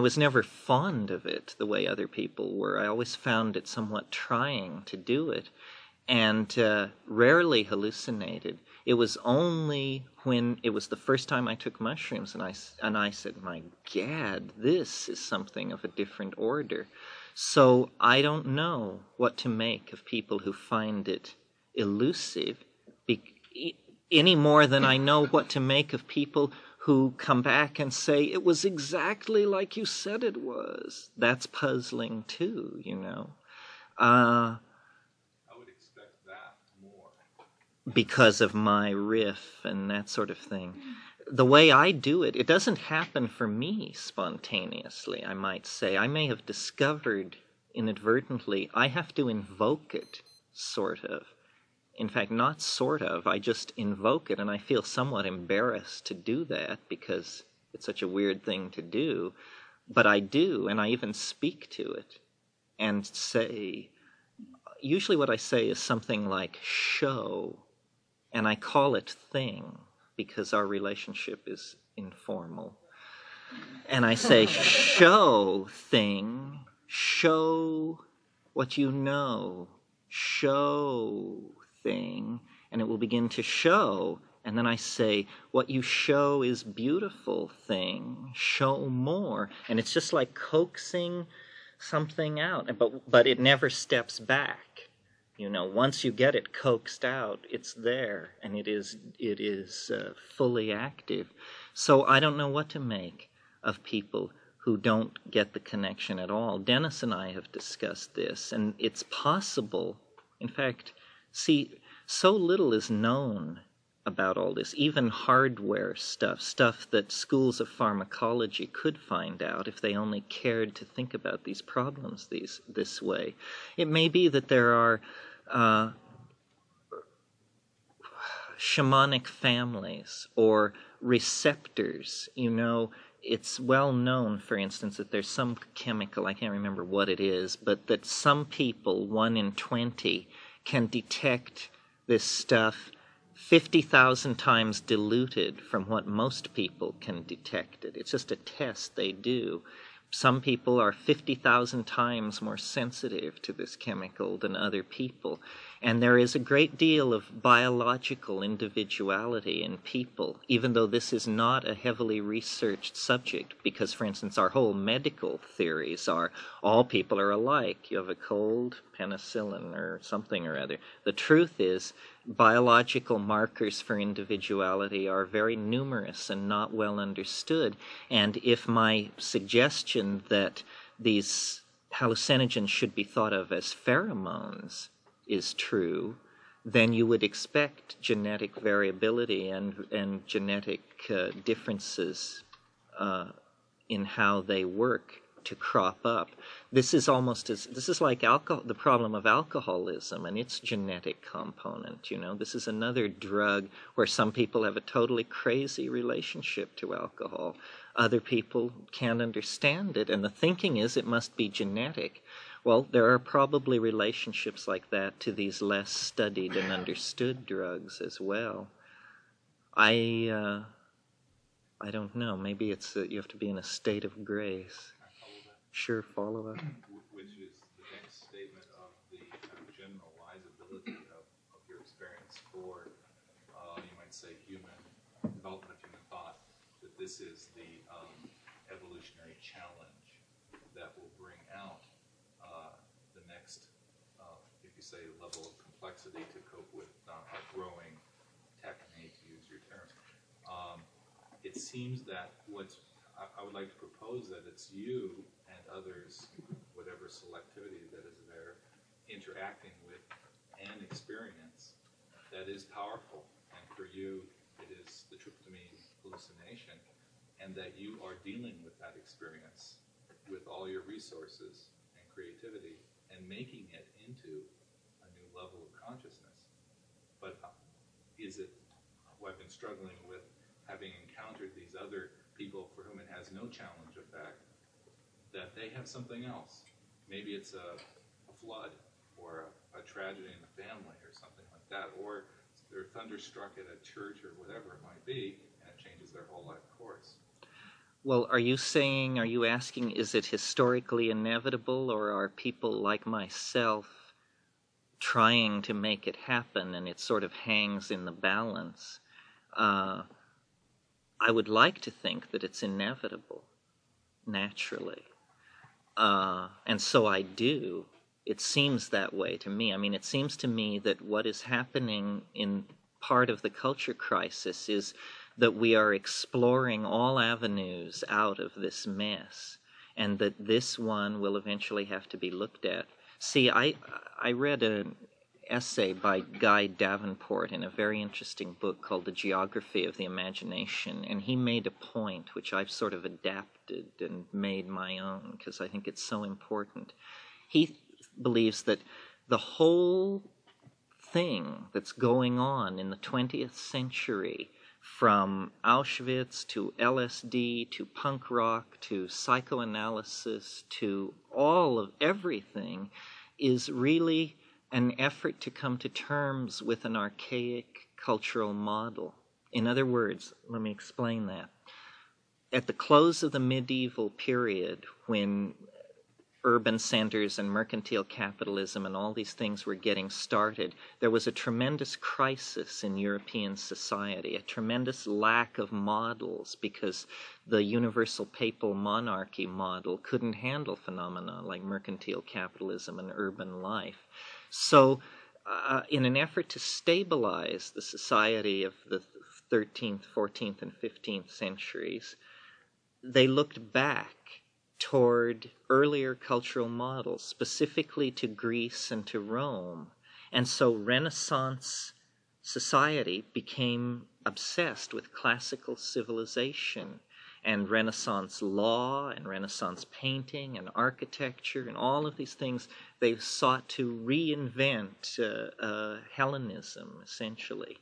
was never fond of it the way other people were. I always found it somewhat trying to do it, and rarely hallucinated. It was only when it was the first time I took mushrooms, and I said, my gad, this is something of a different order. So I don't know what to make of people who find it elusive, any more than I know what to make of people who come back and say, it was exactly like you said it was. That's puzzling too, you know. I would expect that more. Because of my riff and that sort of thing. The way I do it, it doesn't happen for me spontaneously, I might say. I may have discovered inadvertently, I have to invoke it, sort of. In fact, not sort of, I just invoke it, and I feel somewhat embarrassed to do that because it's such a weird thing to do. But I do, and I even speak to it and say, usually what I say is something like show, and I call it thing because our relationship is informal. And I say, show thing, show what you know, show thing, and it will begin to show. And then I say, what you show is beautiful thing, show more. And it's just like coaxing something out, but it never steps back. You know, once you get it coaxed out, it's there, and it is fully active. So I don't know what to make of people who don't get the connection at all. Dennis and I have discussed this, and it's possible. In fact, see, so little is known about all this, even hardware stuff that schools of pharmacology could find out if they only cared to think about these problems this way. It may be that there are shamanic families or receptors. You know, it's well known, for instance, that there's some chemical, I can't remember what it is, but that some people, 1 in 20, can detect this stuff 50,000 times diluted from what most people can detect it. It's just a test they do. Some people are 50,000 times more sensitive to this chemical than other people. And there is a great deal of biological individuality in people, even though this is not a heavily researched subject, because, for instance, our whole medical theories are all people are alike. You have a cold, penicillin, or something or other. The truth is, biological markers for individuality are very numerous and not well understood. And if my suggestion that these hallucinogens should be thought of as pheromones is true, then you would expect genetic variability and genetic differences in how they work to crop up. This is like the problem of alcoholism and its genetic component. You know, this is another drug where some people have a totally crazy relationship to alcohol. Other people can't understand it, and the thinking is it must be genetic. Well, there are probably relationships like that to these less studied and understood drugs as well. I don't know. Maybe it's you have to be in a state of grace. Sure, follow up. Which is the next statement of the kind of generalizability of your experience for, you might say, human development of human thought, that this is the evolutionary challenge that will bring out the next, if you say, level of complexity to cope with a growing technique, to use your term. It seems that I would like to propose that it's you and others, whatever selectivity that is there, interacting with an experience that is powerful. And for you, it is the tryptamine hallucination, and that you are dealing with that experience with all your resources and creativity and making it into a new level of consciousness. But is it, I've been struggling with having encountered these other people for whom it has no challenge effect, that they have something else. Maybe it's a flood or a tragedy in the family or something like that, or they're thunderstruck at a church or whatever it might be, and it changes their whole life course. Well, are you asking, is it historically inevitable, or are people like myself trying to make it happen and it sort of hangs in the balance? I would like to think that it's inevitable, naturally. And so I do. It seems that way to me. I mean, it seems to me that what is happening in part of the culture crisis is that we are exploring all avenues out of this mess, and that this one will eventually have to be looked at. See, I read an essay by Guy Davenport in a very interesting book called The Geography of the Imagination, and he made a point which I've sort of adapted and made my own because I think it's so important. He believes that the whole thing that's going on in the 20th century, from Auschwitz to LSD to punk rock to psychoanalysis to all of everything, is really an effort to come to terms with an archaic cultural model. In other words, let me explain that. At the close of the medieval period, when urban centers and mercantile capitalism and all these things were getting started, there was a tremendous crisis in European society, a tremendous lack of models, because the universal papal monarchy model couldn't handle phenomena like mercantile capitalism and urban life. So in an effort to stabilize the society of the 13th, 14th, and 15th centuries, they looked back toward earlier cultural models, specifically to Greece and to Rome. And so Renaissance society became obsessed with classical civilization and Renaissance law and Renaissance painting and architecture and all of these things. They sought to reinvent Hellenism, essentially.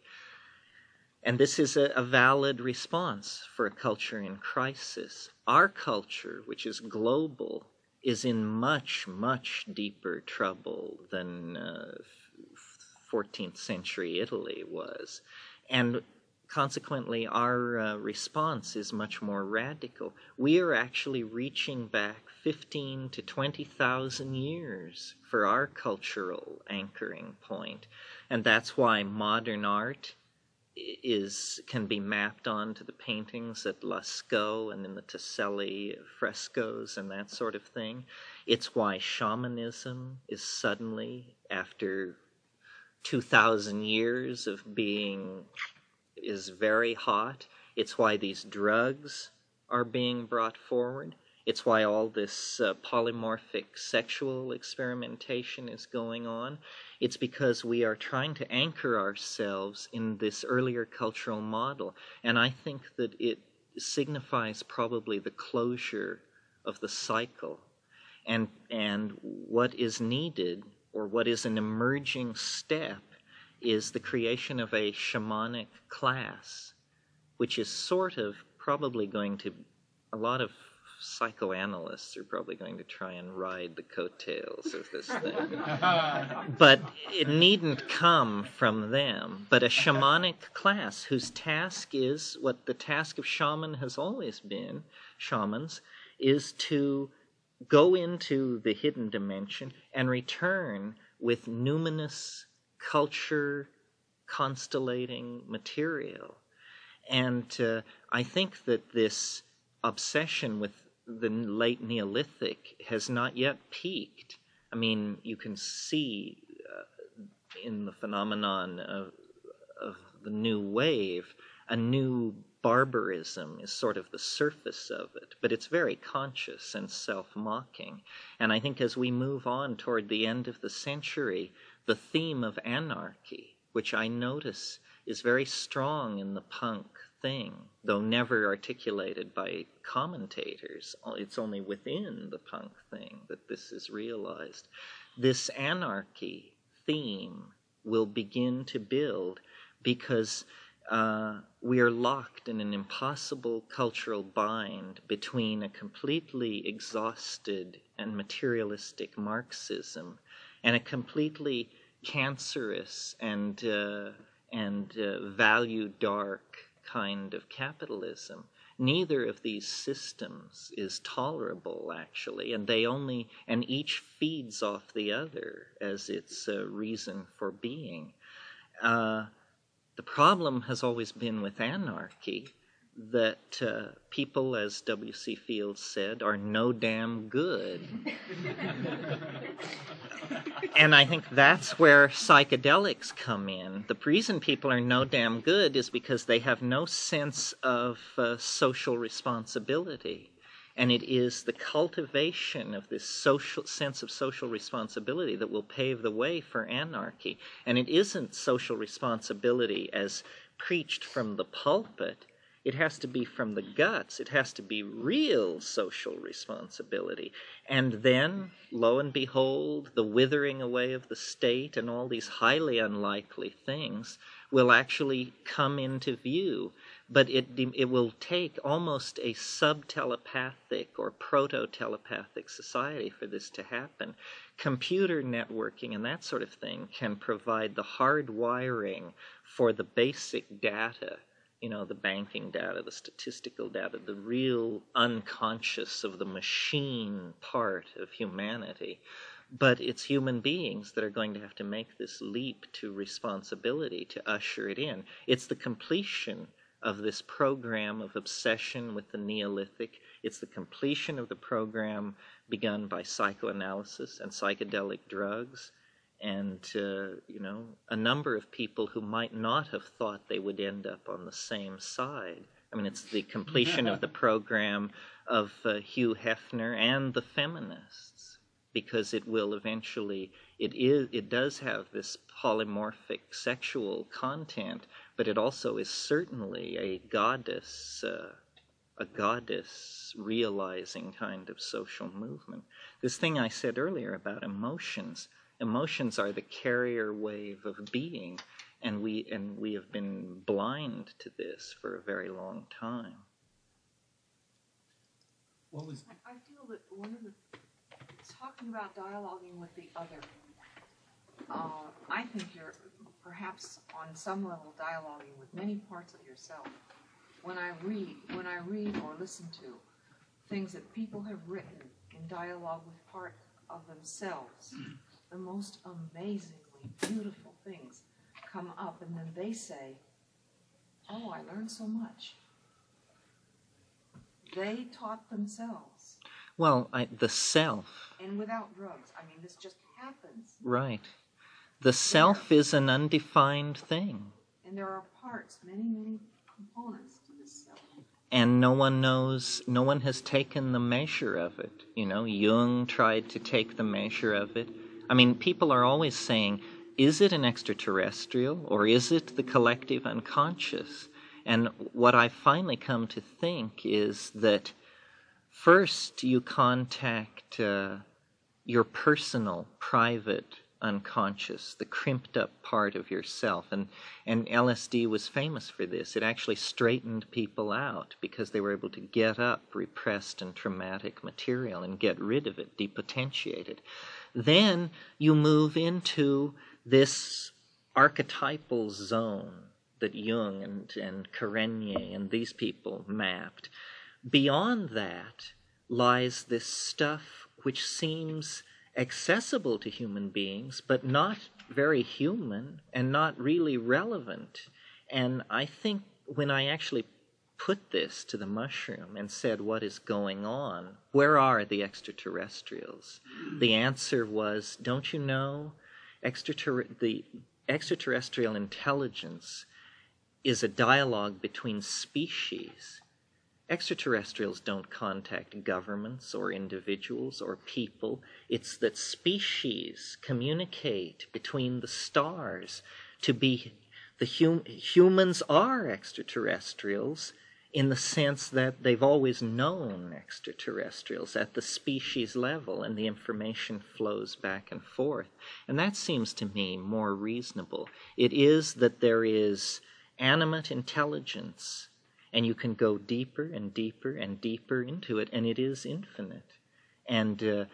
And this is a valid response for a culture in crisis. Our culture, which is global, is in much, much deeper trouble than 14th century Italy was. And consequently, our response is much more radical. We are actually reaching back 15 to 20,000 years for our cultural anchoring point. And that's why modern art can be mapped onto the paintings at Lascaux and in the Torricelli frescoes and that sort of thing. It's why shamanism is suddenly, after 2,000 years of being, is very hot. It's why these drugs are being brought forward. It's why all this polymorphic sexual experimentation is going on. It's because we are trying to anchor ourselves in this earlier cultural model. And I think that it signifies probably the closure of the cycle. And what is needed, or what is an emerging step, is the creation of a shamanic class, which is sort of probably going to, a lot of psychoanalysts are probably going to try and ride the coattails of this thing. But it needn't come from them, but a shamanic class whose task is what the task of shaman has always been, shamans, is to go into the hidden dimension and return with numinous culture constellating material. And I think that this obsession with the late Neolithic has not yet peaked. I mean, you can see in the phenomenon of the new wave, a new barbarism is sort of the surface of it, but it's very conscious and self-mocking. And I think as we move on toward the end of the century, the theme of anarchy, which I notice is very strong in the punk thing, though never articulated by commentators. It's only within the punk thing that this is realized. This anarchy theme will begin to build because we are locked in an impossible cultural bind between a completely exhausted and materialistic Marxism and a completely cancerous and value-dark kind of capitalism. Neither of these systems is tolerable, actually, and each feeds off the other as its reason for being. The problem has always been with anarchy that people, as W.C. Fields said, are no damn good. And I think that's where psychedelics come in. The reason people are no damn good is because they have no sense of social responsibility. And it is the cultivation of this sense of social responsibility that will pave the way for anarchy. And it isn't social responsibility as preached from the pulpit. It has to be from the guts. It has to be real social responsibility. And then, lo and behold, the withering away of the state and all these highly unlikely things will actually come into view. But it will take almost a sub-telepathic or proto-telepathic society for this to happen. Computer networking and that sort of thing can provide the hard wiring for the basic data, the banking data, the statistical data, the real unconscious of the machine part of humanity. But it's human beings that are going to have to make this leap to responsibility to usher it in. It's the completion of this program of obsession with the Neolithic. It's the completion of the program begun by psychoanalysis and psychedelic drugs. And, a number of people who might not have thought they would end up on the same side. I mean, it's the completion of the program of Hugh Hefner and the feminists, because it will eventually, it does have this polymorphic sexual content, but it also is certainly a goddess realizing kind of social movement. This thing I said earlier about emotions are the carrier wave of being, and we have been blind to this for a very long time. I feel that one of the talking about dialoguing with the other. I think you're perhaps on some level dialoguing with many parts of yourself. When I read or listen to things that people have written in dialogue with part of themselves, the most amazingly beautiful things come up, and then they say, "Oh, I learned so much." They taught themselves. Well, the self. And without drugs. I mean, this just happens. Right. The self is an undefined thing. And there are parts, many, many components to this self. And no one has taken the measure of it. Jung tried to take the measure of it. I mean, people are always saying, is it an extraterrestrial or is it the collective unconscious? And what I've finally come to think is that first you contact your personal, private unconscious, the crimped up part of yourself. And LSD was famous for this. It actually straightened people out because they were able to get up repressed and traumatic material and get rid of it, depotentiate it. Then you move into this archetypal zone that Jung and Karenye and these people mapped. Beyond that lies this stuff which seems accessible to human beings, but not very human and not really relevant. And I think when I actually put this to the mushroom and said, what is going on? Where are the extraterrestrials? The answer was, don't you know, the extraterrestrial intelligence is a dialogue between species. Extraterrestrials don't contact governments or individuals or people. It's that species communicate between the stars to be humans are extraterrestrials in the sense that they've always known extraterrestrials at the species level, and the information flows back and forth. And that seems to me more reasonable. It is that there is animate intelligence, and you can go deeper and deeper and deeper into it, and it is infinite. And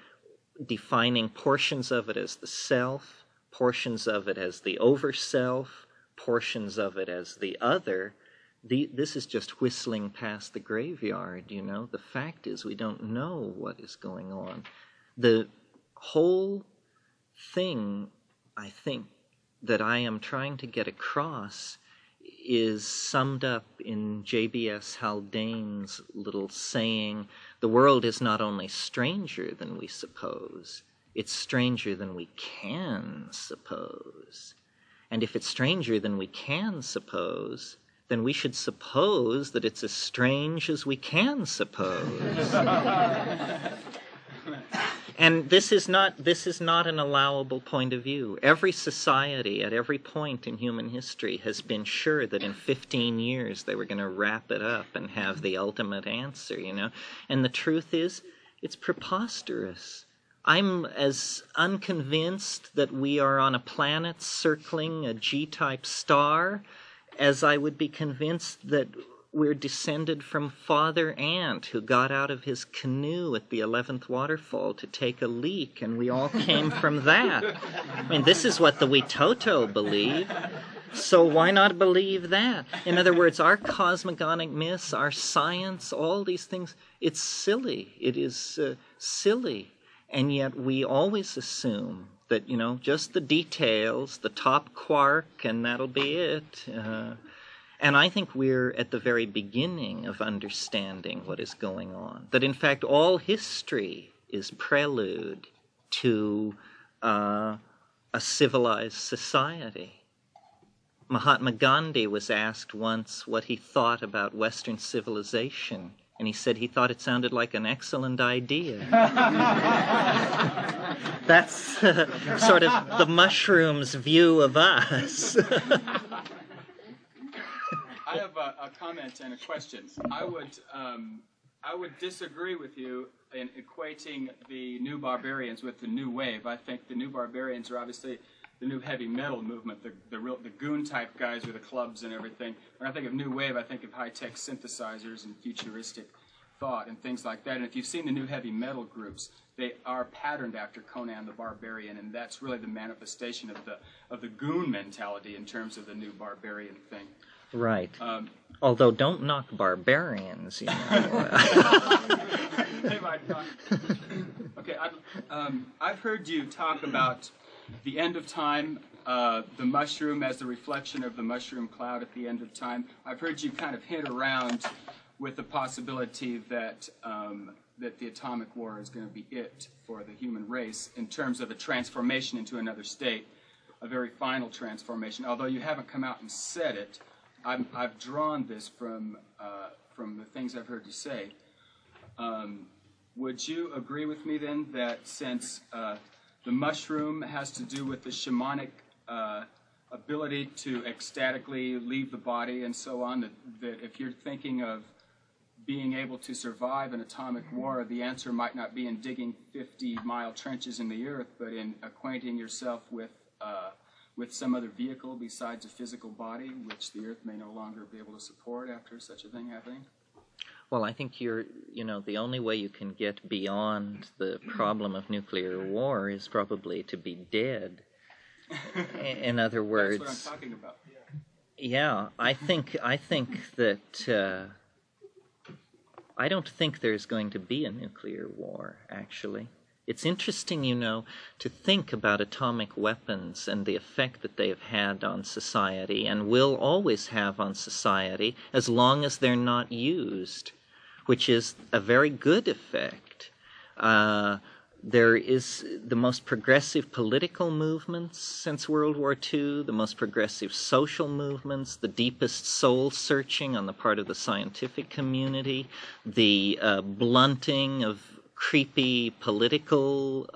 defining portions of it as the self, portions of it as the over-self, portions of it as the other, this is just whistling past the graveyard, you know. The fact is we don't know what is going on. The whole thing, I think, that I am trying to get across is summed up in J.B.S. Haldane's little saying, the world is not only stranger than we suppose, it's stranger than we can suppose. And if it's stranger than we can suppose, then we should suppose that it's as strange as we can suppose. And this is not an allowable point of view. Every society at every point in human history has been sure that in 15 years they were going to wrap it up and have the ultimate answer, you know. And the truth is, it's preposterous. I'm as unconvinced that we are on a planet circling a G-type star as I would be convinced that we're descended from Father Ant, who got out of his canoe at the 11th waterfall to take a leak, and we all came from that. I mean, this is what the Witoto believe, so why not believe that? In other words, our cosmogonic myths, our science, all these things, it's silly. It is silly. And yet we always assume that, you know, just the details, the top quark, and that'll be it. And I think we're at the very beginning of understanding what is going on. That, in fact, all history is prelude to a civilized society. Mahatma Gandhi was asked once what he thought about Western civilization, and he said he thought it sounded like an excellent idea. That's sort of the mushroom's view of us. I have a comment and a question. I would disagree with you in equating the new barbarians with the new wave. I think the new barbarians are obviously the new heavy metal movement, the goon type guys with the clubs and everything. When I think of new wave, I think of high-tech synthesizers and futuristic thought and things like that. And if you've seen the new heavy metal groups, they are patterned after Conan the Barbarian, and that's really the manifestation of the goon mentality in terms of the new barbarian thing. Right. Although don't knock barbarians, you know. They might not. Okay, I've heard you talk about the end of time, the mushroom as the reflection of the mushroom cloud at the end of time. I've heard you kind of hint around with the possibility that that the atomic war is going to be it for the human race in terms of a transformation into another state, a very final transformation. Although you haven't come out and said it, I've drawn this from the things I've heard you say. Would you agree with me then that since the mushroom has to do with the shamanic ability to ecstatically leave the body and so on, that if you're thinking of being able to survive an atomic war, the answer might not be in digging 50-mile trenches in the earth, but in acquainting yourself with some other vehicle besides a physical body, which the earth may no longer be able to support after such a thing happening? Well, I think the only way you can get beyond the problem of nuclear war is probably to be dead. In other words, that's what I'm talking about. Yeah, I think that I don't think there's going to be a nuclear war, actually. It's interesting, to think about atomic weapons and the effect that they have had on society and will always have on society as long as they're not used, which is a very good effect. There is the most progressive political movements since World War II, the most progressive social movements, the deepest soul-searching on the part of the scientific community, the blunting of creepy political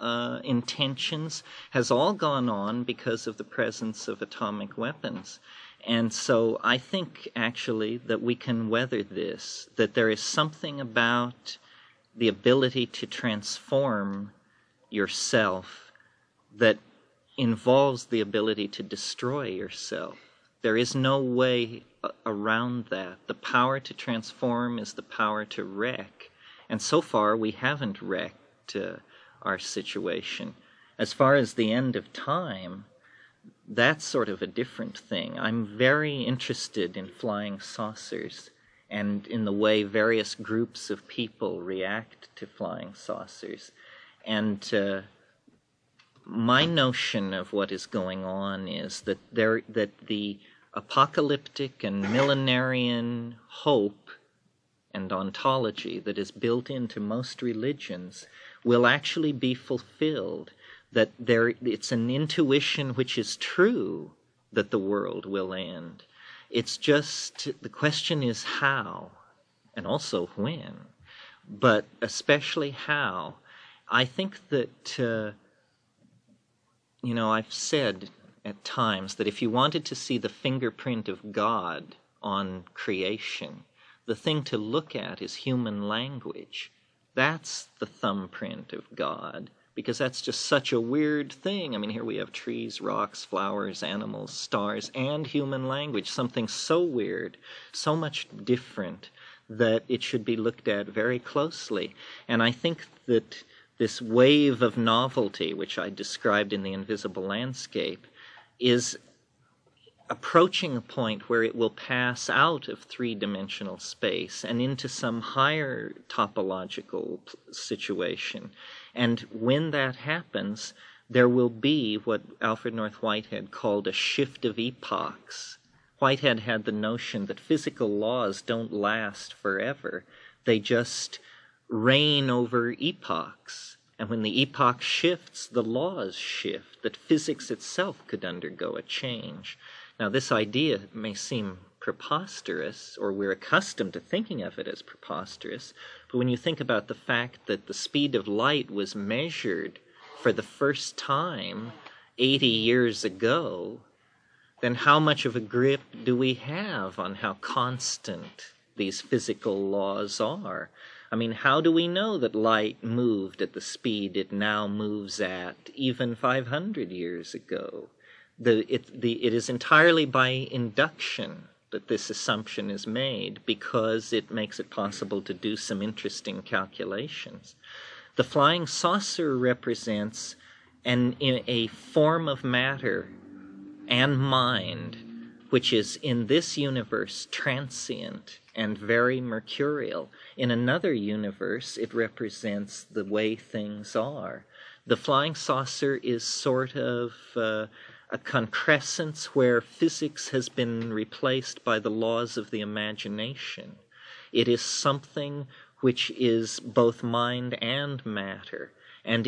intentions has all gone on because of the presence of atomic weapons. And so I think, actually, that we can weather this, that there is something about the ability to transform yourself that involves the ability to destroy yourself. There is no way around that. The power to transform is the power to wreck. And so far, we haven't wrecked our situation. As far as the end of time, that's sort of a different thing. I'm very interested in flying saucers and in the way various groups of people react to flying saucers. And my notion of what is going on is that the apocalyptic and millenarian hope and ontology that is built into most religions will actually be fulfilled, that it's an intuition which is true that the world will end. It's just, the question is how, and also when, but especially how. I think that, I've said at times that if you wanted to see the fingerprint of God on creation, the thing to look at is human language. That's the thumbprint of God, because that's just such a weird thing. I mean, here we have trees, rocks, flowers, animals, stars, and human language, something so weird, so much different, that it should be looked at very closely. And I think that this wave of novelty, which I described in The Invisible Landscape, is approaching a point where it will pass out of three-dimensional space and into some higher topological situation. And when that happens, there will be what Alfred North Whitehead called a shift of epochs. Whitehead had the notion that physical laws don't last forever. They just reign over epochs. And when the epoch shifts, the laws shift, that physics itself could undergo a change. Now, this idea may seem preposterous, or we're accustomed to thinking of it as preposterous, but when you think about the fact that the speed of light was measured for the first time 80 years ago, then how much of a grip do we have on how constant these physical laws are? I mean, how do we know that light moved at the speed it now moves at even 500 years ago? It is entirely by induction that this assumption is made, because it makes it possible to do some interesting calculations. The flying saucer represents a form of matter and mind which is in this universe transient and very mercurial. In another universe, it represents the way things are. The flying saucer is sort of a concrescence where physics has been replaced by the laws of the imagination. It is something which is both mind and matter, and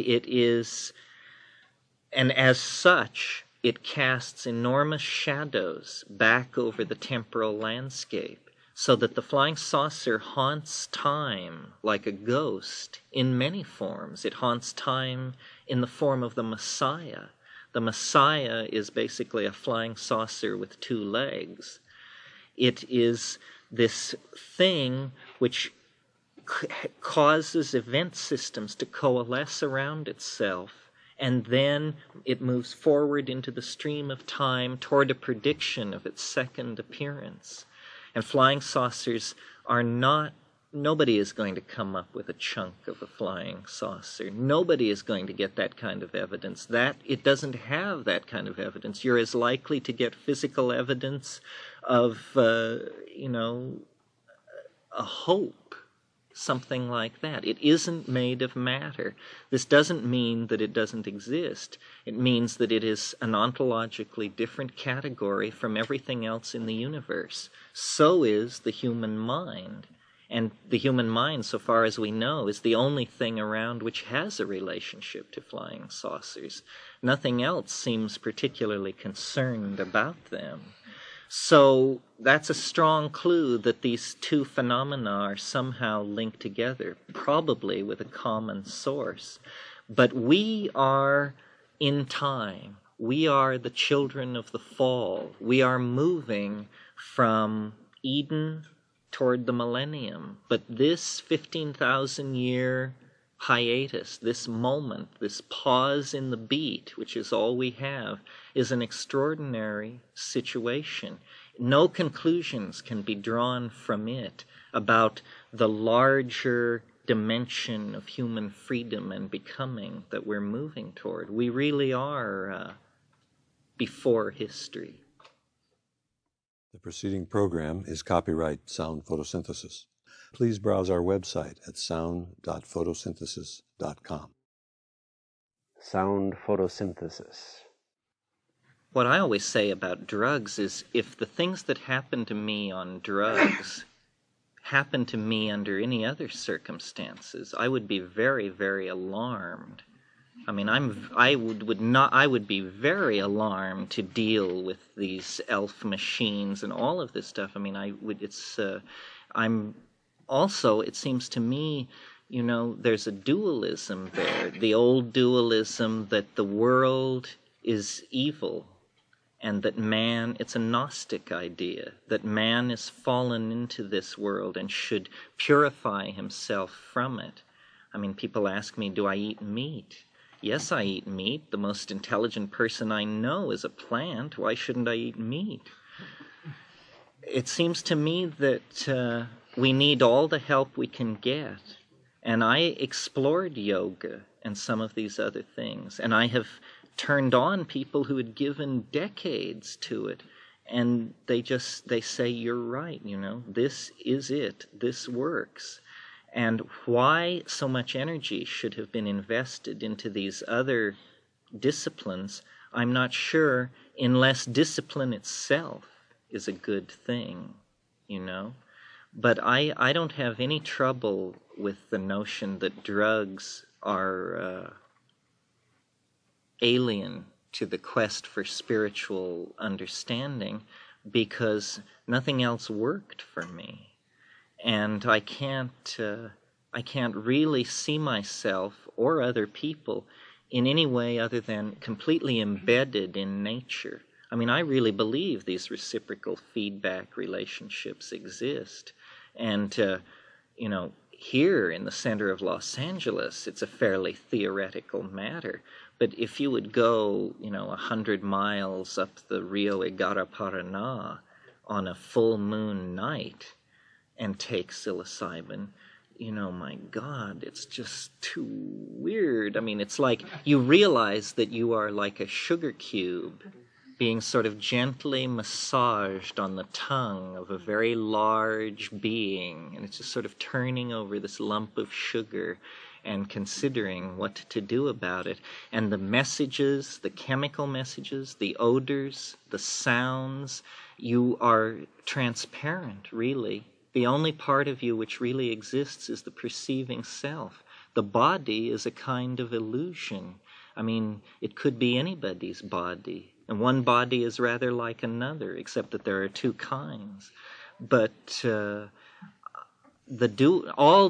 as such, it casts enormous shadows back over the temporal landscape, so that the flying saucer haunts time like a ghost in many forms. It haunts time in the form of the Messiah. The Messiah is basically a flying saucer with two legs. It is this thing which causes event systems to coalesce around itself, and then it moves forward into the stream of time toward a prediction of its second appearance. And flying saucers are not, nobody is going to come up with a chunk of a flying saucer. Nobody is going to get that kind of evidence. It doesn't have that kind of evidence. You're as likely to get physical evidence of, a hope, something like that. It isn't made of matter. This doesn't mean that it doesn't exist. It means that it is an ontologically different category from everything else in the universe. So is the human mind. And the human mind, so far as we know, is the only thing around which has a relationship to flying saucers. Nothing else seems particularly concerned about them. So that's a strong clue that these two phenomena are somehow linked together, probably with a common source. But we are in time. We are the children of the fall. We are moving from Eden toward the millennium. But this 15,000-year hiatus, this moment, this pause in the beat, which is all we have, is an extraordinary situation. No conclusions can be drawn from it about the larger dimension of human freedom and becoming that we're moving toward. We really are before history. The preceding program is copyright Sound Photosynthesis. Please browse our website at sound.photosynthesis.com. Sound photosynthesis. What I always say about drugs is if the things that happen to me on drugs happen to me under any other circumstances, I would be very, very alarmed. I mean, I would be very alarmed to deal with these elf machines and all of this stuff. I mean, it seems to me, there's a dualism there. The old dualism that the world is evil and that man, it's a Gnostic idea, that man is fallen into this world and should purify himself from it. I mean, people ask me, do I eat meat? Yes, I eat meat. The most intelligent person I know is a plant. Why shouldn't I eat meat? It seems to me that we need all the help we can get. And I explored yoga and some of these other things. And I have turned on people who had given decades to it. And they say, you're right, this is it. This works. And why so much energy should have been invested into these other disciplines, I'm not sure, unless discipline itself is a good thing, But I don't have any trouble with the notion that drugs are alien to the quest for spiritual understanding because nothing else worked for me. And I can't really see myself or other people in any way other than completely embedded in nature. I mean, I really believe these reciprocal feedback relationships exist. And, here in the center of Los Angeles, it's a fairly theoretical matter. But if you would go, 100 miles up the Rio Igaraparaná on a full moon night and take psilocybin, my God, it's just too weird. I mean, it's like you realize that you are like a sugar cube being sort of gently massaged on the tongue of a very large being, and it's just sort of turning over this lump of sugar and considering what to do about it. And the messages, the chemical messages, the odors, the sounds, you are transparent, really. The only part of you which really exists is the perceiving self. The body is a kind of illusion. I mean, it could be anybody's body. And one body is rather like another, except that there are two kinds. But all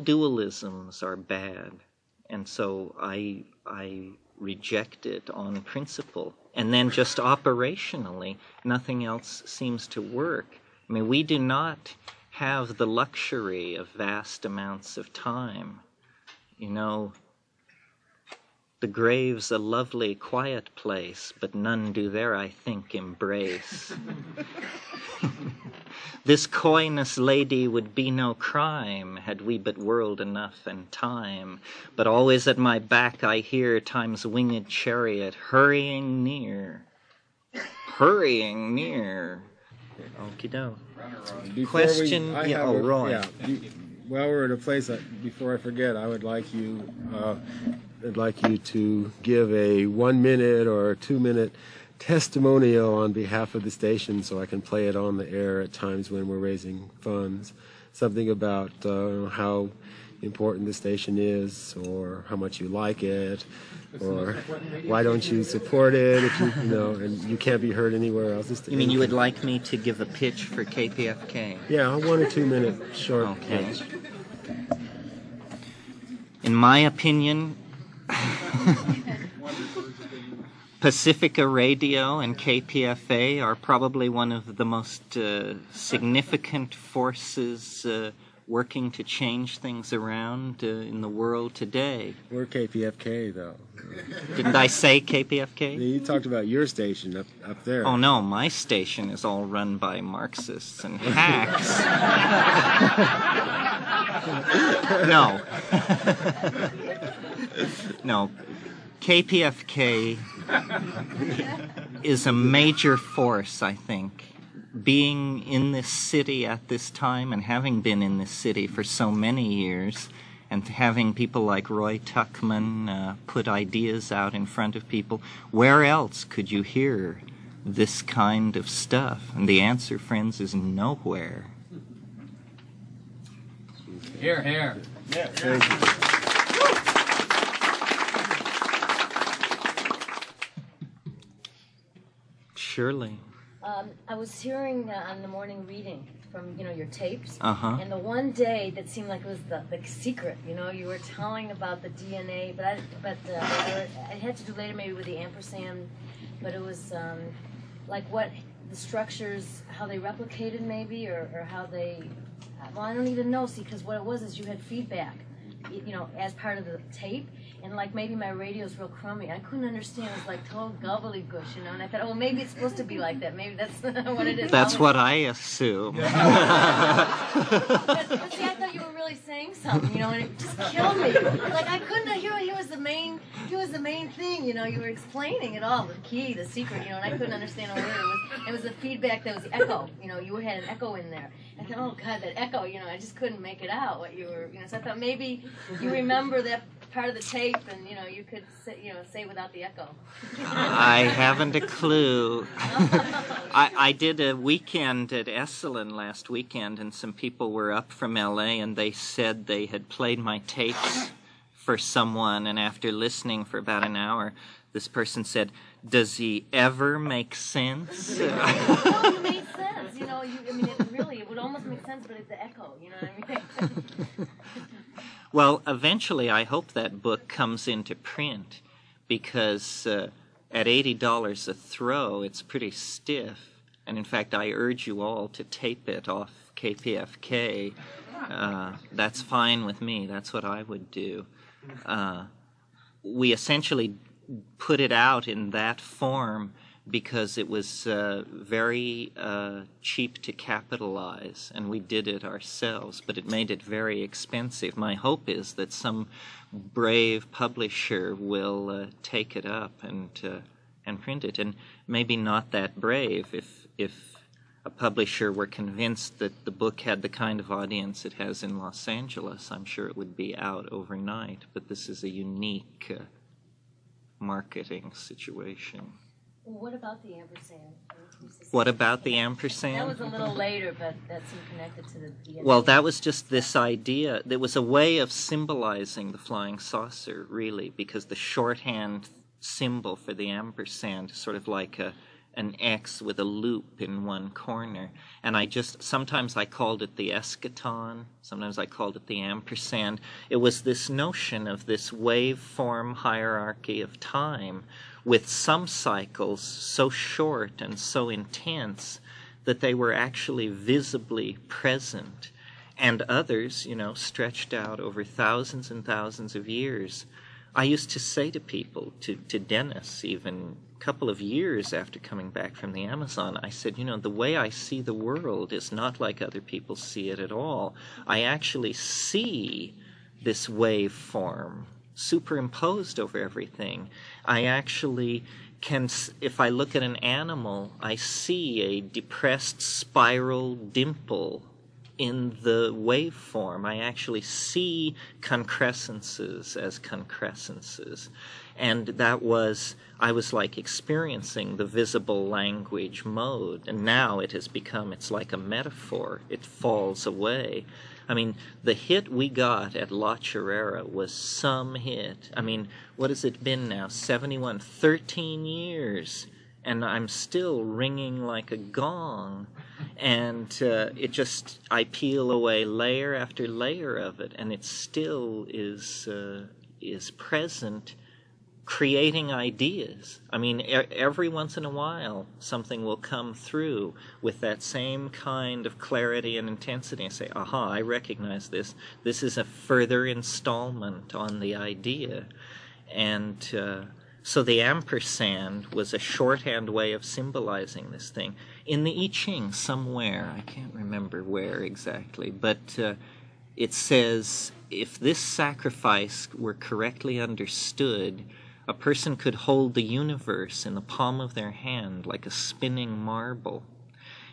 dualisms are bad. And so I reject it on principle. And then just operationally, nothing else seems to work. I mean, we do not have the luxury of vast amounts of time. You know, the grave's a lovely, quiet place, but none do there, I think, embrace. This coyness, lady, would be no crime, had we but world enough and time. But always at my back I hear time's winged chariot hurrying near. Hurrying near. Okie doke. Question, Roy. Yeah, while we're at a place, before I forget, I would like you, I'd like you to give a 1 minute or a 2 minute testimonial on behalf of the station, so I can play it on the air at times when we're raising funds. Something about how important the station is, or how much you like it, or why don't you support it if you know, and you can't be heard anywhere else. You mean you would like me to give a pitch for KPFK? Yeah, a 1 or 2 minute short pitch. In my opinion, Pacifica Radio and KPFA are probably one of the most significant forces working to change things around in the world today. We're KPFK, though. Didn't I say KPFK? You talked about your station up there. Oh, no, my station is all run by Marxists and hacks. No. No. KPFK is a major force, I think. Being in this city at this time, and having been in this city for so many years, and having people like Roy Tuckman put ideas out in front of people, where else could you hear this kind of stuff? And the answer, friends, is nowhere. Here, here. Yeah, thank you. Surely. I was hearing on the morning reading from, your tapes, Uh-huh. and the one day that seemed like it was the secret, you were telling about the DNA, but I had to do later maybe with the ampersand, but it was like what the structures, how they replicated maybe, or how they, well, I don't even know, see, because what it was is you had feedback, as part of the tape. And like maybe my radio's real crummy. I couldn't understand. It was like total gobbledygook, And I thought, oh, maybe it's supposed to be like that. Maybe that's what it is. That's what I assume. But see, I thought you were really saying something, and it just killed me. Like I couldn't hear. He was the main thing. You were explaining it all, the key, the secret. And I couldn't understand a word. It was the feedback. That was the echo. You had an echo in there. I thought, oh God, that echo. I just couldn't make it out what you were. So I thought maybe you remember that part of the tape, and you could say without the echo. I haven't a clue. I did a weekend at Esalen last weekend, and some people were up from LA, and they said they had played my tapes for someone, and after listening for about an hour, this person said, "Does he ever make sense?" No, it made sense. It would almost make sense, but it's the echo. You know what I mean? Well, eventually I hope that book comes into print, because at $80 a throw, it's pretty stiff. And in fact, I urge you all to tape it off KPFK. That's fine with me. That's what I would do. We essentially put it out in that form because it was very cheap to capitalize, and we did it ourselves, but it made it very expensive. My hope is that some brave publisher will take it up and print it, and maybe not that brave. If a publisher were convinced that the book had the kind of audience it has in Los Angeles, I'm sure it would be out overnight, but this is a unique marketing situation. Well, what about the ampersand? What about the ampersand? That was a little later, but that seemed connected to the DNA. Well, that was just this idea. There was a way of symbolizing the flying saucer, really, because the shorthand symbol for the ampersand is sort of like an X with a loop in one corner. And sometimes I called it the eschaton, sometimes I called it the ampersand. It was this notion of this waveform hierarchy of time, with some cycles so short and so intense that they were actually visibly present, and others, stretched out over thousands and thousands of years. I used to say to people, to Dennis, even a couple of years after coming back from the Amazon, I said, the way I see the world is not like other people see it at all. I actually see this waveform superimposed over everything. I actually can, if I look at an animal, I see a depressed spiral dimple in the waveform. I actually see concrescences as concrescences. And I was like experiencing the visible language mode. And now it's like a metaphor. It falls away. I mean, the hit we got at La Chorrera was some hit. I mean, what has it been now? 71, 13 years. And I'm still ringing like a gong. And I peel away layer after layer of it, and it still is present, creating ideas. I mean, every once in a while, something will come through with that same kind of clarity and intensity and say, aha, I recognize this. This is a further installment on the idea. And so the ampersand was a shorthand way of symbolizing this thing. In the I Ching, somewhere, I can't remember where exactly, but it says, if this sacrifice were correctly understood, a person could hold the universe in the palm of their hand like a spinning marble.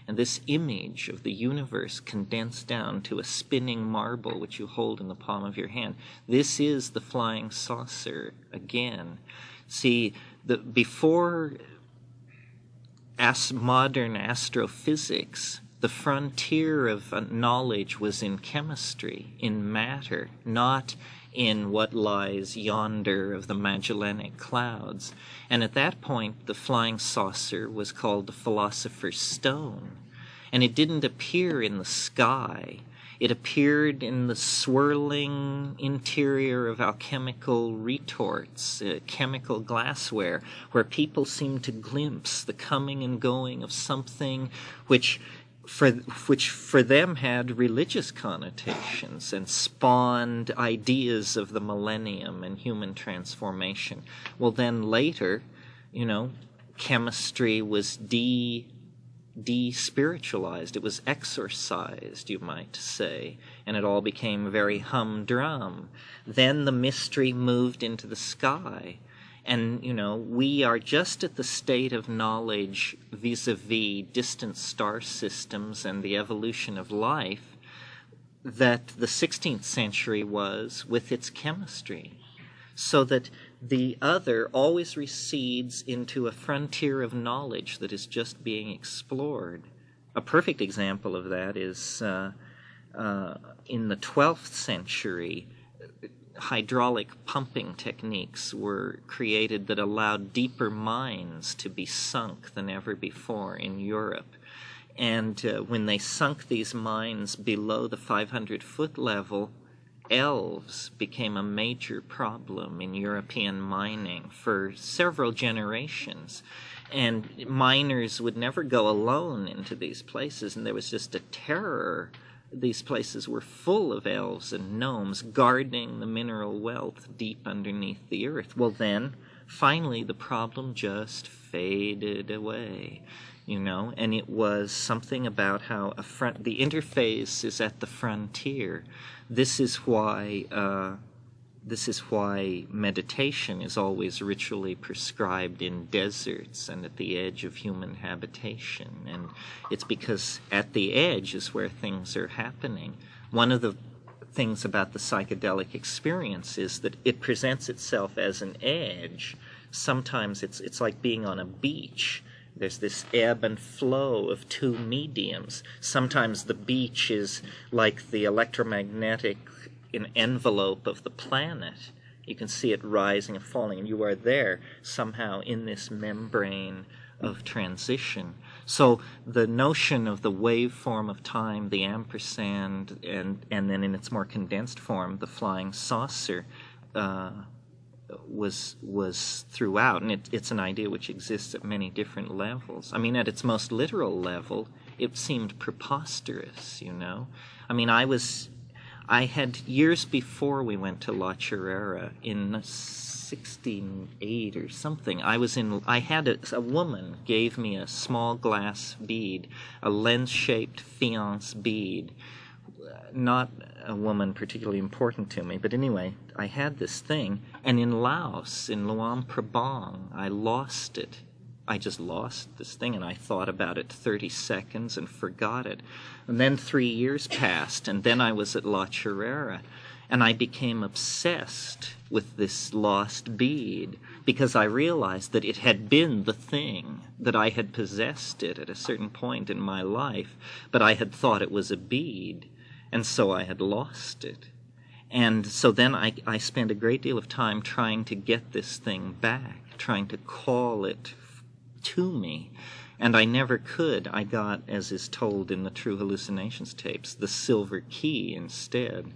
And this image of the universe condensed down to a spinning marble which you hold in the palm of your hand, this is the flying saucer again. See, before modern astrophysics, the frontier of knowledge was in chemistry, in matter, not in what lies yonder of the Magellanic Clouds. And at that point, the flying saucer was called the Philosopher's Stone. And it didn't appear in the sky. It appeared in the swirling interior of alchemical retorts, chemical glassware, where people seemed to glimpse the coming and going of something which for them had religious connotations and spawned ideas of the millennium and human transformation. Well, then later, chemistry was de-spiritualized. It was exorcised, you might say, and it all became very humdrum. Then the mystery moved into the sky. And, we are just at the state of knowledge vis-a-vis distant star systems and the evolution of life that the 16th century was with its chemistry. So that the other always recedes into a frontier of knowledge that is just being explored. A perfect example of that is in the 12th century, hydraulic pumping techniques were created that allowed deeper mines to be sunk than ever before in Europe. And when they sunk these mines below the 500-foot level, elves became a major problem in European mining for several generations. And miners would never go alone into these places, and there was just a terror. These places were full of elves and gnomes guarding the mineral wealth deep underneath the earth. Well, then, finally, the problem just faded away, and it was something about how the interface is at the frontier. This is why meditation is always ritually prescribed in deserts and at the edge of human habitation. And it's because at the edge is where things are happening. One of the things about the psychedelic experience is that it presents itself as an edge. Sometimes it's like being on a beach. There's this ebb and flow of two mediums. Sometimes the beach is like the electromagnetic envelope of the planet. You can see it rising and falling, and you are there somehow in this membrane of transition. So the notion of the waveform of time, the ampersand, and then in its more condensed form, the flying saucer, was throughout, and it's an idea which exists at many different levels. I mean, at its most literal level, it seemed preposterous, you know. I mean, I had, years before we went to La Chorrera, in 1608 or something, I had a woman gave me a small glass bead, a lens-shaped faience bead. Not a woman particularly important to me, but anyway, I had this thing, and in Laos, in Luang Prabang, I lost it. I just lost this thing, and I thought about it 30 seconds and forgot it. And then 3 years passed, and then I was at La Chorrera, and I became obsessed with this lost bead because I realized that it had been the thing, that I had possessed it at a certain point in my life, but I had thought it was a bead, and so I had lost it. And so then I spent a great deal of time trying to get this thing back, trying to call it to me, and I never could. I got, as is told in the True Hallucinations tapes, the silver key instead.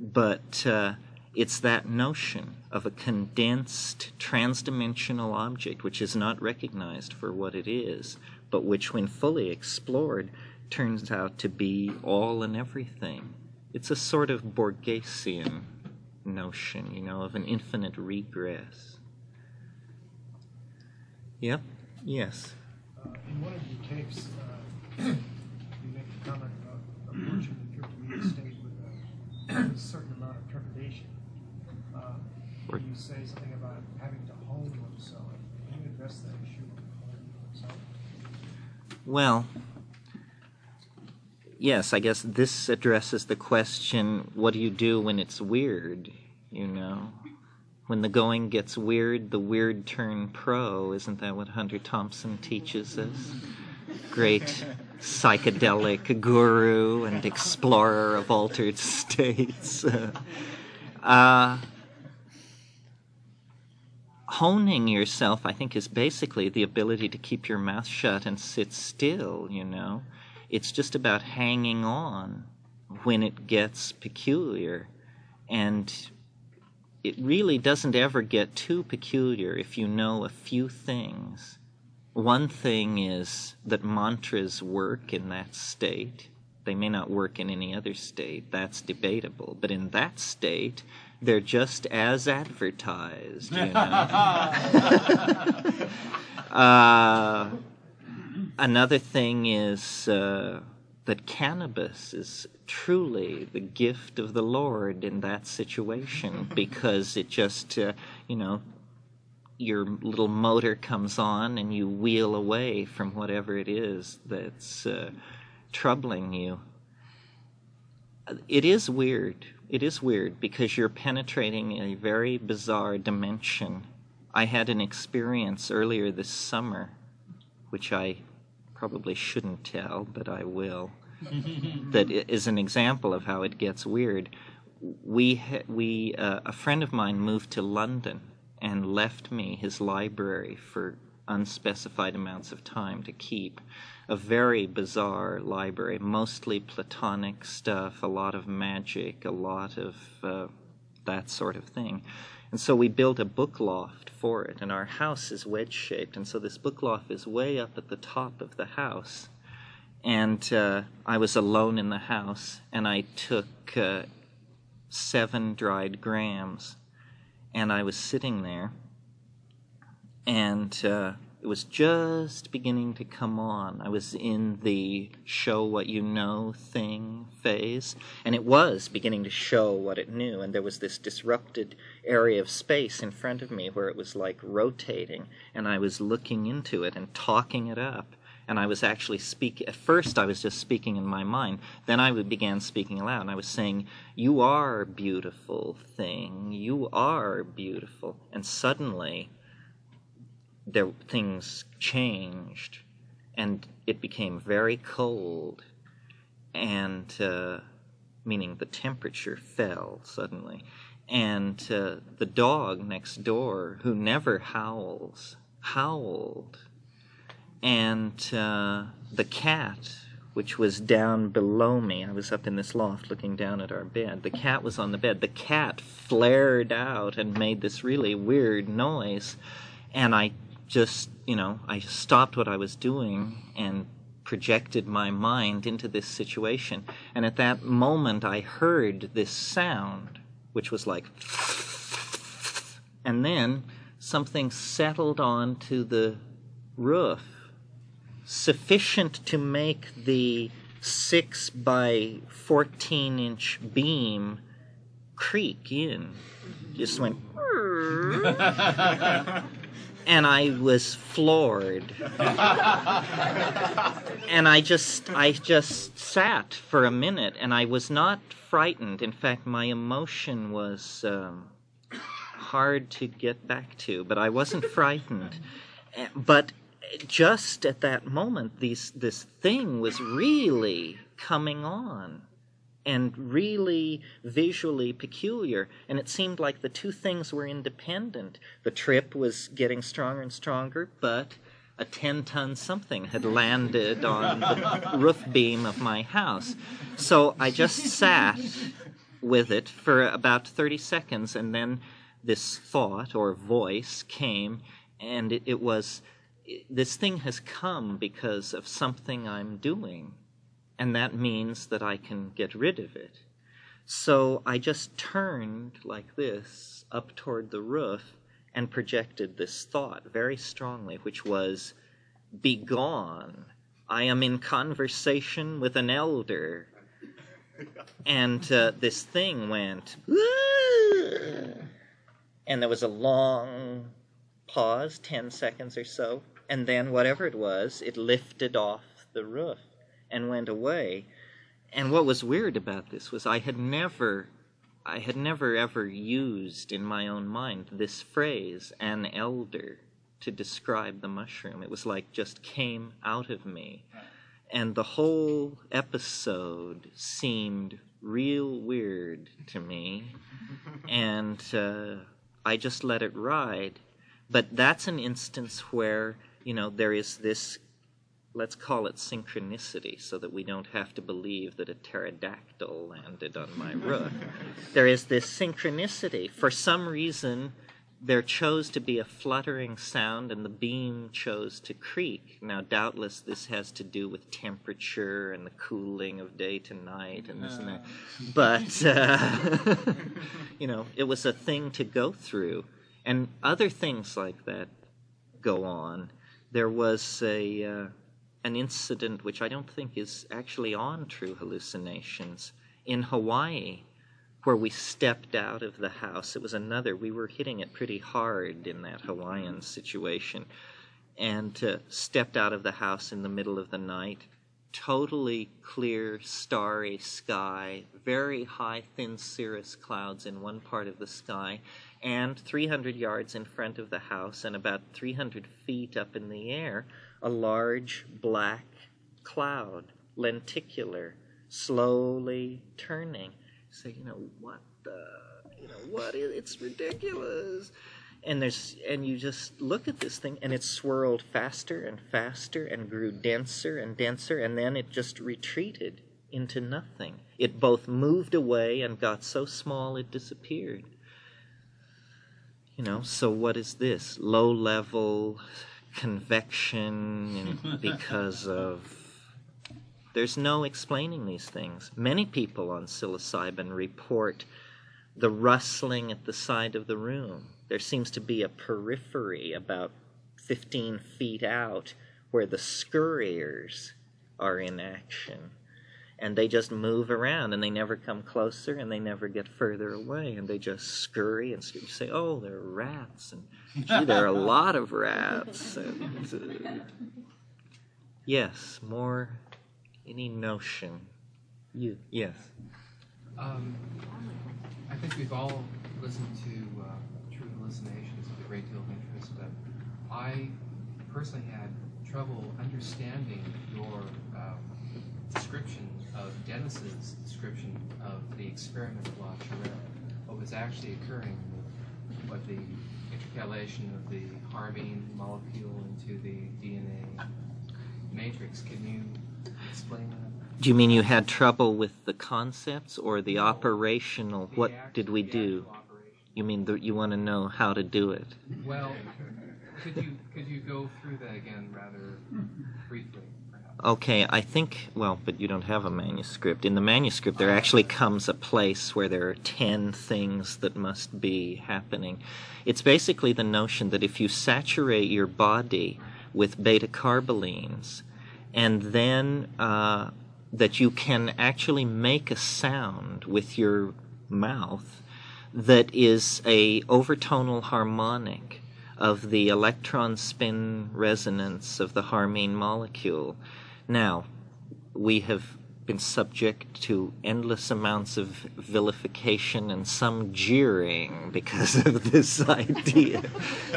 But it's that notion of a condensed transdimensional object which is not recognized for what it is, but which, when fully explored, turns out to be all and everything. It's a sort of Borgesian notion, you know, of an infinite regress. Yep. Yes. In one of your tapes, you make a comment about approaching the drifting state with a certain amount of trepidation. You say something about having to hone oneself. Can you address that issue of honing oneself? Well, yes, I guess this addresses the question, what do you do when it's weird, you know? When the going gets weird, the weird turn pro. Isn't that what Hunter Thompson teaches us? Great psychedelic guru and explorer of altered states. Honing yourself, I think, is basically the ability to keep your mouth shut and sit still, you know. It's just about hanging on when it gets peculiar, and it really doesn't ever get too peculiar if you know a few things. One thing is that mantras work in that state. They may not work in any other state. That's debatable. But in that state, they're just as advertised, you know. Another thing is that cannabis is truly the gift of the Lord in that situation, because it just, you know, your little motor comes on and you wheel away from whatever it is that's troubling you. It is weird. It is weird because you're penetrating a very bizarre dimension. I had an experience earlier this summer, which I probably shouldn't tell, but I will, that is an example of how it gets weird. A friend of mine moved to London and left me his library for unspecified amounts of time to keep. A very bizarre library, mostly Platonic stuff, a lot of magic, a lot of that sort of thing. And so we built a book loft for it, and our house is wedge-shaped, and so this book loft is way up at the top of the house. And I was alone in the house, and I took 7 dried grams, and I was sitting there, and it was just beginning to come on. I was in the show what you know thing phase, and it was beginning to show what it knew, and there was this disrupted area of space in front of me where it was like rotating, and I was looking into it and talking it up, and I was actually speaking. At first I was just speaking in my mind, then I began speaking aloud, and I was saying, "You are beautiful thing, you are beautiful," and suddenly things changed, and it became very cold, and meaning the temperature fell suddenly, and the dog next door, who never howls, howled, and the cat, which was down below me. I was up in this loft looking down at our bed. The cat was on the bed. The cat flared out and made this really weird noise. And I just, I stopped what I was doing and projected my mind into this situation. And at that moment, I heard this sound, which was like, and then something settled onto the roof, sufficient to make the 6 by 14-inch beam creak in. Just went, and I was floored. And I just sat for a minute, and I was not frightened. In fact, my emotion was hard to get back to, but I wasn't frightened. But just at that moment, this thing was really coming on and really visually peculiar. And it seemed like the two things were independent. The trip was getting stronger and stronger, but a 10-ton something had landed on the roof beam of my house. So I just sat with it for about 30 seconds, and then this thought or voice came, and it was, this thing has come because of something I'm doing, and that means that I can get rid of it. So I just turned like this up toward the roof and projected this thought very strongly, which was, "Begone, I am in conversation with an elder." And this thing went, and there was a long pause, 10 seconds or so, and then whatever it was, it lifted off the roof and went away. And what was weird about this was I had never ever used in my own mind this phrase, "an elder," to describe the mushroom. It was like just came out of me. And the whole episode seemed real weird to me. And I just let it ride. But that's an instance where, there is this, let's call it synchronicity, so that we don't have to believe that a pterodactyl landed on my roof. There is this synchronicity. For some reason, there chose to be a fluttering sound, and the beam chose to creak. Now, doubtless, this has to do with temperature and the cooling of day to night and this and that. But, it was a thing to go through. And other things like that go on. There was an incident which I don't think is actually on True Hallucinations in Hawaii, where we stepped out of the house. It was we were hitting it pretty hard in that Hawaiian situation, and stepped out of the house in the middle of the night. Totally clear, starry sky, very high, thin cirrus clouds in one part of the sky, and 300 yards in front of the house and about 300 feet up in the air, a large black cloud, lenticular, slowly turning. So, it's ridiculous. And you just look at this thing, and it swirled faster and faster and grew denser and denser, and then it just retreated into nothing. It both moved away and got so small it disappeared. So what is this? Low-level convection because of... There's no explaining these things. Many people on psilocybin report the rustling at the side of the room. There seems to be a periphery about 15 feet out where the scurriers are in action. And they just move around, and they never come closer, and they never get further away, and they just scurry and scurry. You say, "Oh, there are rats," and gee, there are a lot of rats. And, yes, more, any notion? Yes. I think we've all listened to True Hallucinations with a great deal of interest. I personally had trouble understanding your description of Dennis's description of the experiment of La Chorale, what was actually occurring with what the intercalation of the harmine molecule into the DNA matrix. Can you explain that? Do you mean you had trouble with the concepts or the operational? What did we do? You mean you want to know how to do it? Well, could you go through that again rather briefly, perhaps? Okay, I think, well, but you don't have a manuscript. In the manuscript, there actually comes a place where there are 10 things that must be happening. It's basically the notion that if you saturate your body with beta-carbolines, and then that you can actually make a sound with your mouth that is a overtonal harmonic of the electron spin resonance of the harmine molecule. Now, we have been subject to endless amounts of vilification and some jeering because of this idea.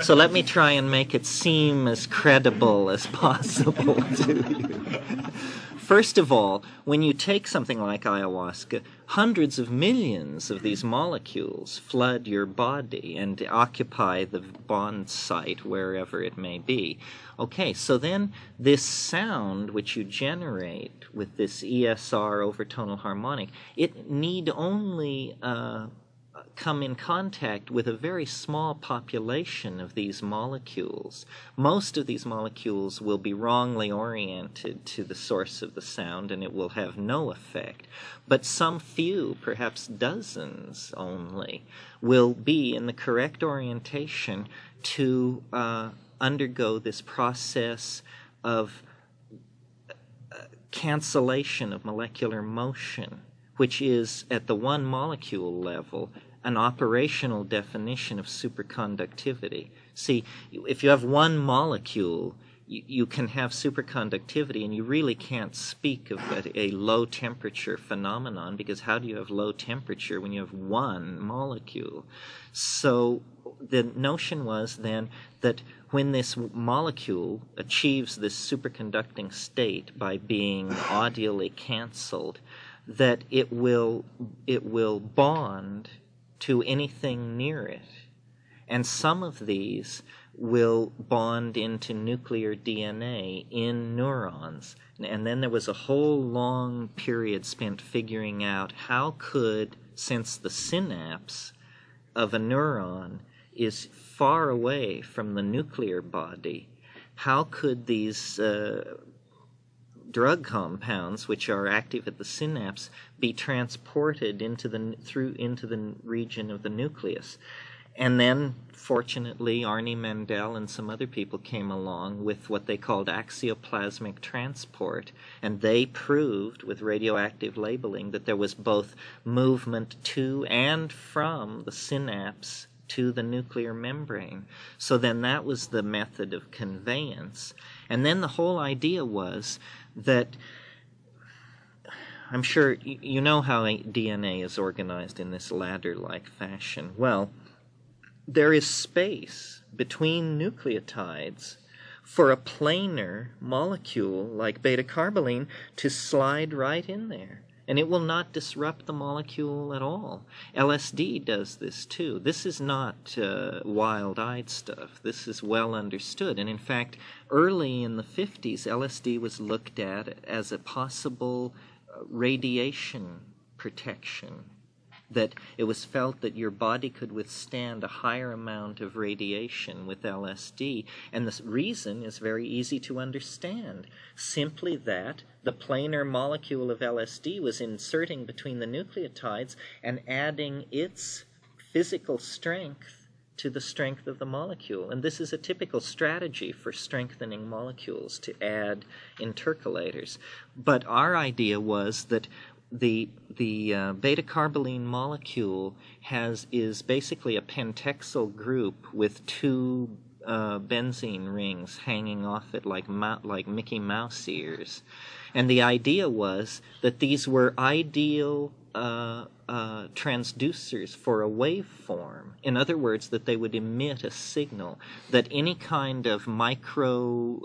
So let me try and make it seem as credible as possible to you. First of all, when you take something like ayahuasca, hundreds of millions of these molecules flood your body and occupy the bond site wherever it may be. Okay, so then this sound which you generate with this ESR overtonal harmonic, it need only come in contact with a very small population of these molecules. Most of these molecules will be wrongly oriented to the source of the sound, and it will have no effect. But some few, perhaps dozens only, will be in the correct orientation to undergo this process of cancellation of molecular motion, which is, at the one molecule level, an operational definition of superconductivity. See, if you have one molecule, you can have superconductivity, and you really can't speak of a low temperature phenomenon, because how do you have low temperature when you have one molecule? So the notion was then that when this molecule achieves this superconducting state by being audially canceled, that it will bond to anything near it. And some of these will bond into nuclear DNA in neurons. And then there was a whole long period spent figuring out how could, since the synapse of a neuron is far away from the nuclear body, how could these drug compounds, which are active at the synapse, be transported into the region of the nucleus? And then, fortunately, Arnie Mendel and some other people came along with what they called axioplasmic transport, and they proved with radioactive labeling that there was both movement to and from the synapse to the nuclear membrane. So then that was the method of conveyance. And then the whole idea was that, I'm sure you know how DNA is organized in this ladder-like fashion. Well, there is space between nucleotides for a planar molecule like beta-carboline to slide right in there. And it will not disrupt the molecule at all. LSD does this too. This is not wild-eyed stuff. This is well understood. And in fact, early in the 50s, LSD was looked at as a possible radiation protection, that it was felt that your body could withstand a higher amount of radiation with LSD. And the reason is very easy to understand. Simply that the planar molecule of LSD was inserting between the nucleotides and adding its physical strength to the strength of the molecule. And this is a typical strategy for strengthening molecules, to add intercalators. But our idea was that the beta-carboline molecule is basically a pentexyl group with two benzene rings hanging off it like Mickey Mouse ears. And the idea was that these were ideal transducers for a waveform. In other words, that they would emit a signal, that any kind of microwave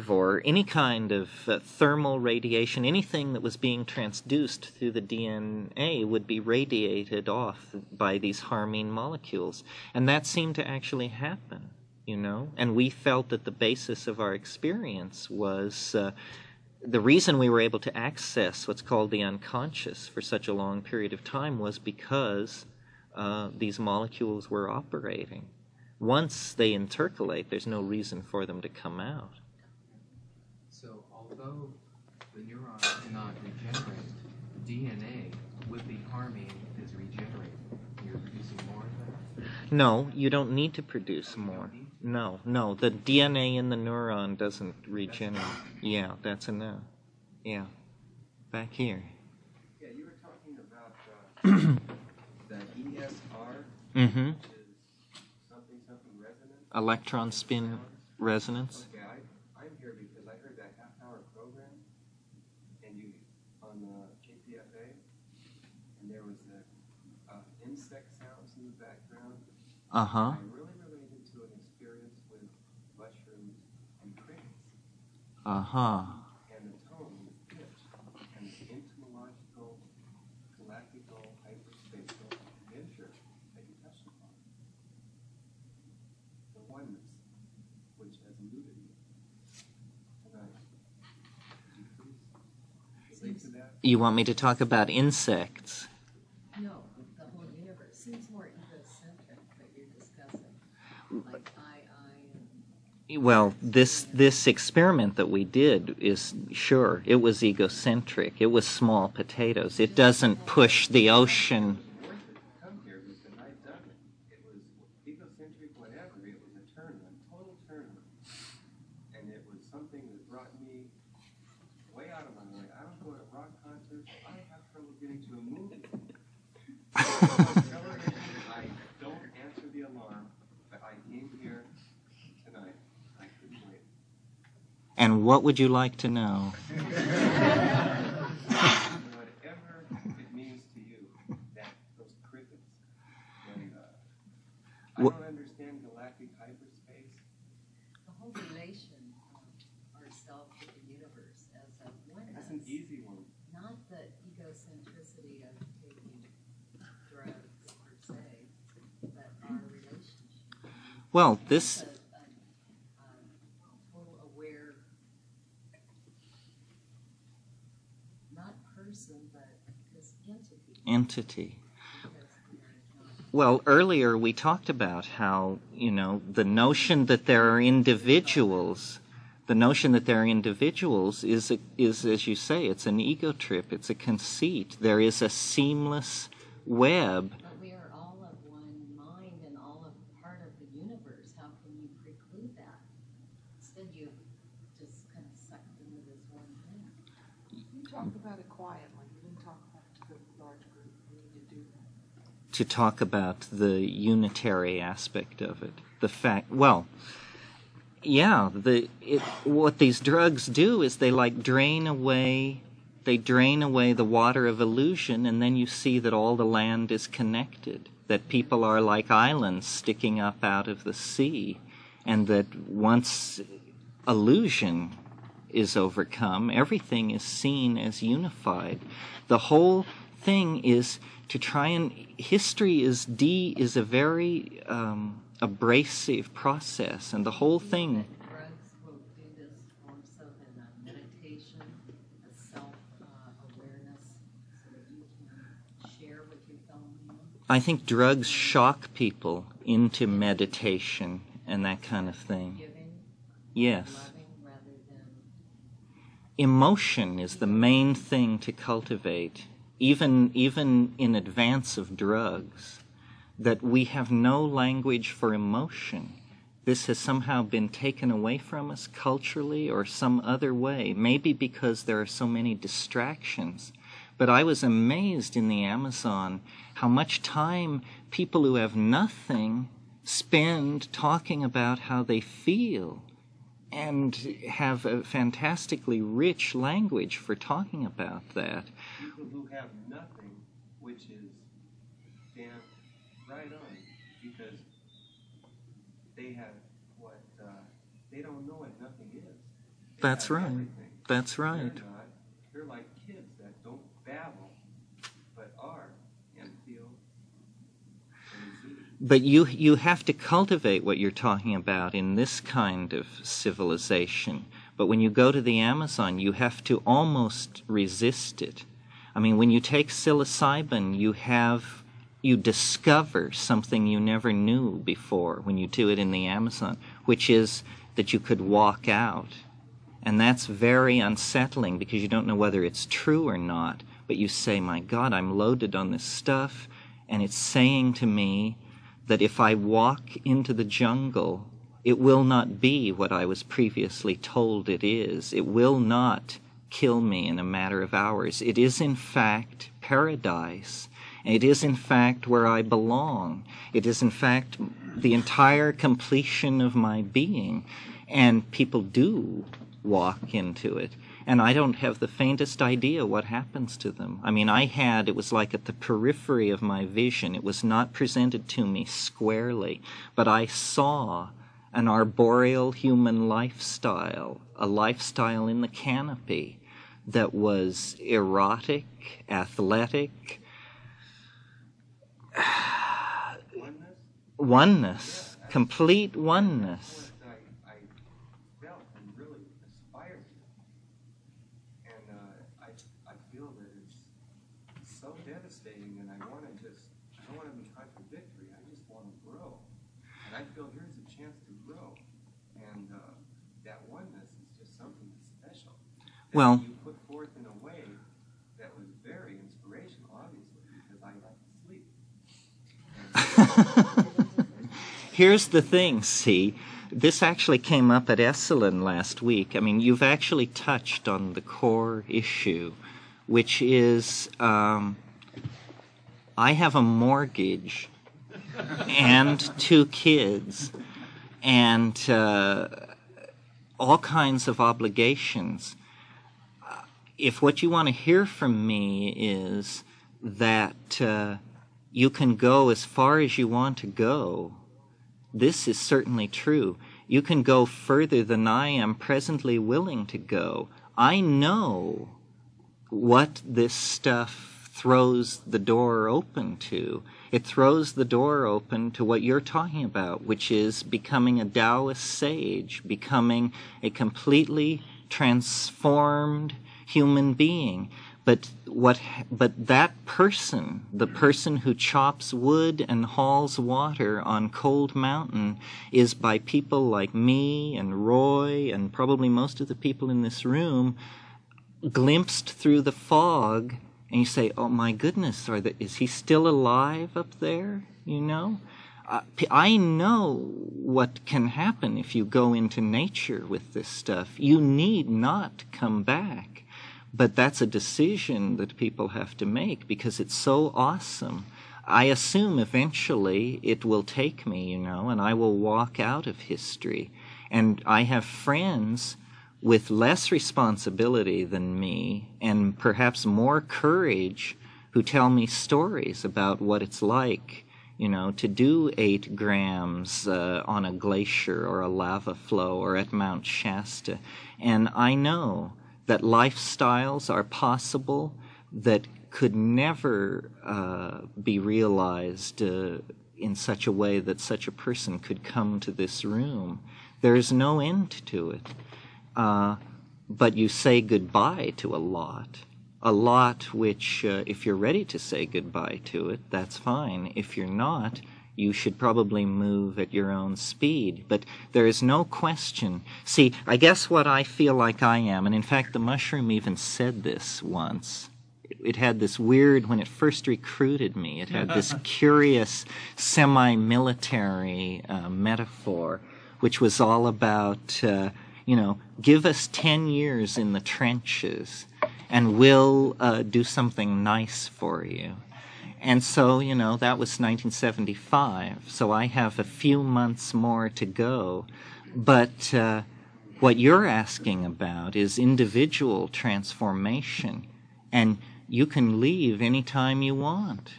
or any kind of thermal radiation, anything that was being transduced through the DNA would be radiated off by these harmine molecules. And that seemed to actually happen. you know? And we felt that the basis of our experience was the reason we were able to access what's called the unconscious for such a long period of time was because these molecules were operating. Once they intercalate, there's no reason for them to come out. So although the neurons cannot regenerate, DNA would be harming is regenerating. You're producing more of that? No, you don't need to produce more. No, the DNA in the neuron doesn't regenerate. Yeah, that's enough. Yeah, back here. Yeah, you were talking about the ESR, Mm-hmm. which is something resonance. Electron spin resonance. Okay, I'm here because I heard that half-hour program, and you on KPFA, and there was the insect sounds in the background. Uh-huh. I really related to an experience with mushrooms and crickets. Uh-huh. And the tone, the pitch, and the entomological, galactical, hyperspatial nature that you touched upon. The oneness, which has eluded me tonight. Could you please relate to that? You want me to talk about insects? No, the whole universe seems more egocentric that you're discussing. Like Well, this experiment that we did is, sure, it was egocentric. It was small potatoes. It doesn't push the ocean. Come here because I've done it. It was egocentric, whatever. It was a turn on, total turn on. And it was something that brought me way out of my way. I don't go to rock concerts. I have trouble getting to a movie. I don't answer the alarm, but I came here tonight. I couldn't wait. And what would you like to know? Whatever it means to you, that those crickets, and I don't understand galactic hyperspace. the whole relation of ourselves with the universe as a oneness. That's an easy one. Not the egocentricity of taking drugs per se, but our relationship. Well, this... A total aware, not person, but this Entity. Well, earlier we talked about how, you know, the notion that there are individuals, is, as you say, it's an ego trip, it's a conceit. There is a seamless web. But we are all of one mind and all of part of the universe. How can you preclude that? Instead, you just kind of sucked into this one thing. You talked about it quietly. You didn't talk about it to the large group. You need to do that. To talk about the unitary aspect of it. The fact, well, yeah, what these drugs do is they like drain away the water of illusion, and then you see that all the land is connected, that people are like islands sticking up out of the sea, and that once illusion is overcome, everything is seen as unified. The whole thing is to try and... History is a very abrasive process, and the whole thing... Drugs will do this more so than a meditation, a self-awareness, so that you can share with your fellow man. I think drugs shock people into meditation and that kind of thing. Giving, Yes. loving, rather than... Emotion is the main thing to cultivate, even in advance of drugs, that we have no language for emotion. This has somehow been taken away from us culturally or some other way, maybe because there are so many distractions. But I was amazed in the Amazon how much time people who have nothing spend talking about how they feel, and have a fantastically rich language for talking about that. People who have nothing, which is damn right on, because they have what they don't know what nothing is. They That's have right. everything. That's right. They're like kids that don't babble, but are and feel and see. But you have to cultivate what you're talking about in this kind of civilization. But when you go to the Amazon, you have to almost resist it. I mean, when you take psilocybin, you discover something you never knew before when you do it in the Amazon, which is that you could walk out. And that's very unsettling because you don't know whether it's true or not. But you say, my God, I'm loaded on this stuff, and it's saying to me that if I walk into the jungle, it will not be what I was previously told it is. It will not kill me in a matter of hours. It is, in fact, paradise. It is, in fact, where I belong. It is, in fact, the entire completion of my being. And people do walk into it. And I don't have the faintest idea what happens to them. I mean, it was like at the periphery of my vision. It was not presented to me squarely, but I saw an arboreal human lifestyle, a lifestyle in the canopy that was erotic, athletic, oneness, complete oneness. Well, you put forth in a way that was very inspirational, obviously, because I got to sleep. Here's the thing, see, this actually came up at Esalen last week. I mean, you've actually touched on the core issue, which is I have a mortgage and 2 kids and all kinds of obligations. If what you want to hear from me is that you can go as far as you want to go, this is certainly true. You can go further than I am presently willing to go. I know what this stuff throws the door open to. It throws the door open to what you're talking about, which is becoming a Taoist sage, becoming a completely transformed human being. But that person, the person who chops wood and hauls water on Cold Mountain, is by people like me and Roy and probably most of the people in this room glimpsed through the fog, and you say, oh my goodness, is he still alive up there? You know? I know what can happen if you go into nature with this stuff. You need not come back. But that's a decision that people have to make because it's so awesome. I assume eventually it will take me, you know, and I will walk out of history. And I have friends with less responsibility than me and perhaps more courage who tell me stories about what it's like, you know, to do 8 grams on a glacier or a lava flow or at Mount Shasta. And I know that lifestyles are possible that could never be realized in such a way that such a person could come to this room. There is no end to it. But you say goodbye to a lot which, if you're ready to say goodbye to it, that's fine. If you're not, you should probably move at your own speed. But there is no question. See, I guess what I feel like I am, and in fact the mushroom even said this once. It had this weird, when it first recruited me, it had this curious semi-military metaphor, which was all about, give us 10 years in the trenches and we'll do something nice for you. And so, that was 1975. So I have a few months more to go. But what you're asking about is individual transformation. And you can leave any time you want.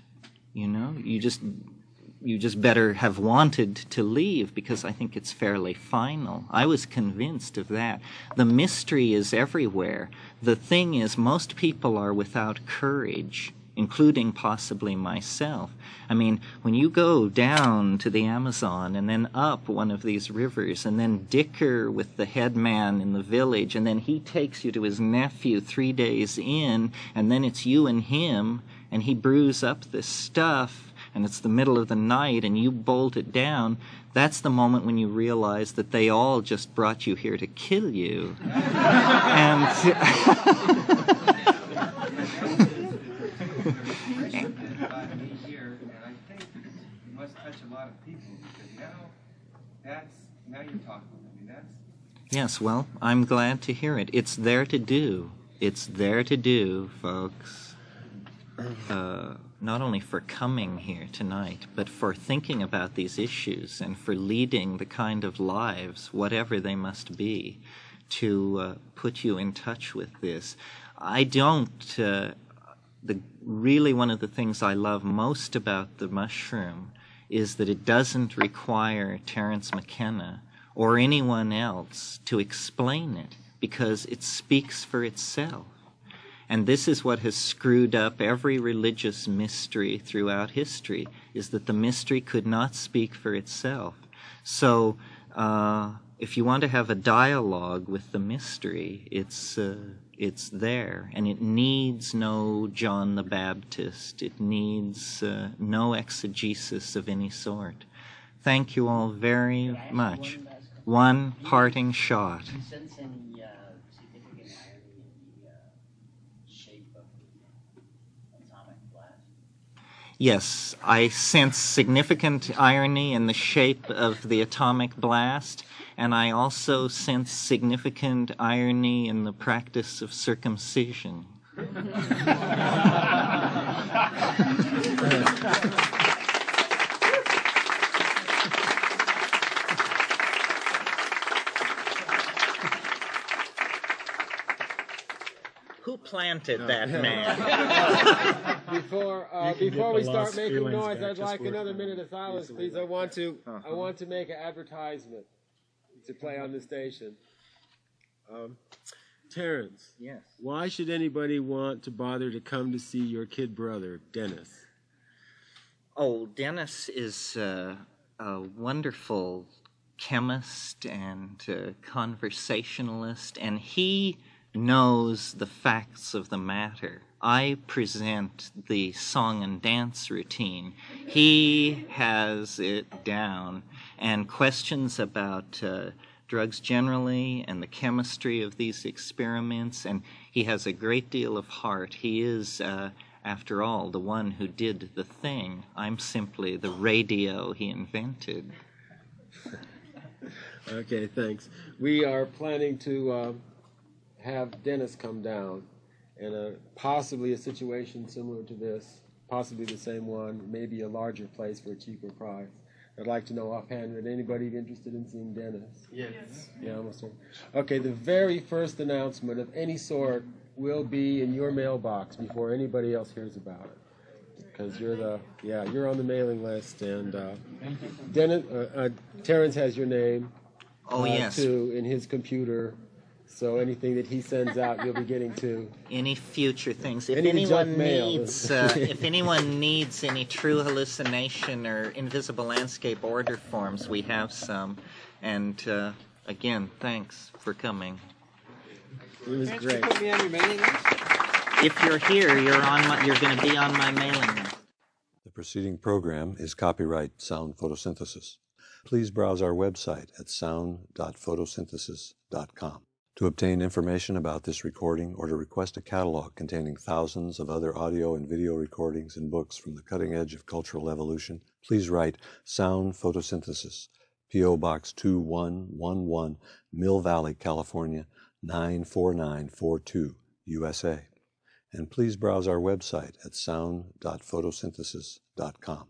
You just better have wanted to leave because I think it's fairly final. I was convinced of that. The mystery is everywhere. The thing is, most people are without courage. including possibly myself. I mean, when you go down to the Amazon and then up one of these rivers and then dicker with the headman in the village, and then he takes you to his nephew 3 days in, and then it's you and him, and he brews up this stuff, and it's the middle of the night, and you bolt it down, that's the moment when you realize that they all just brought you here to kill you. And yes, well, I'm glad to hear it. It's there to do. It's there to do, folks. Not only for coming here tonight, but for thinking about these issues and for leading the kind of lives, whatever they must be, to put you in touch with this. I don't... really one of the things I love most about the mushroom is that it doesn't require Terence Mckenna or anyone else to explain it, because it speaks for itself. And this is what has screwed up every religious mystery throughout history, is that the mystery could not speak for itself. So if you want to have a dialogue with the mystery, it's there, and it needs no John the Baptist. It needs no exegesis of any sort. Thank you all very much. One parting shot. Do you sense any significant irony in the shape of the atomic blast? Yes, I sense significant irony in the shape of the atomic blast, and I also sense significant irony in the practice of circumcision. Who planted that man? Before we start making noise, I'd like another minute of silence, please. I want to make an advertisement to play on the station. Terence. Yes. Why should anybody want to bother to come to see your kid brother, Dennis? Oh, Dennis is a wonderful chemist and conversationalist, and he knows the facts of the matter. I present the song and dance routine. He has it down, and questions about drugs generally and the chemistry of these experiments, and he has a great deal of heart. He is, after all, the one who did the thing. I'm simply the radio he invented. Okay, thanks. We are planning to have Dennis come down, and possibly a situation similar to this, possibly the same one, maybe a larger place for a cheaper price. I'd like to know offhand, would anybody be interested in seeing Dennis? Yes. Yeah, almost. Okay, the very first announcement of any sort will be in your mailbox before anybody else hears about it, because you're on the mailing list, and Dennis, Terence has your name. Oh, yes. Too, in his computer. So anything that he sends out, you'll be getting to. Any future things. If Any anyone mail. needs, if anyone needs any true hallucination or invisible landscape order forms, we have some. And again, thanks for coming. It was Can't great. you put me on your mailing list? If you're here, you're going to be on my mailing list. The preceding program is copyright Sound Photosynthesis. Please browse our website at sound.photosynthesis.com. To obtain information about this recording or to request a catalog containing thousands of other audio and video recordings and books from the cutting edge of cultural evolution, please write Sound Photosynthesis, P.O. Box 2111, Mill Valley, California, 94942, USA. And please browse our website at sound.photosynthesis.com.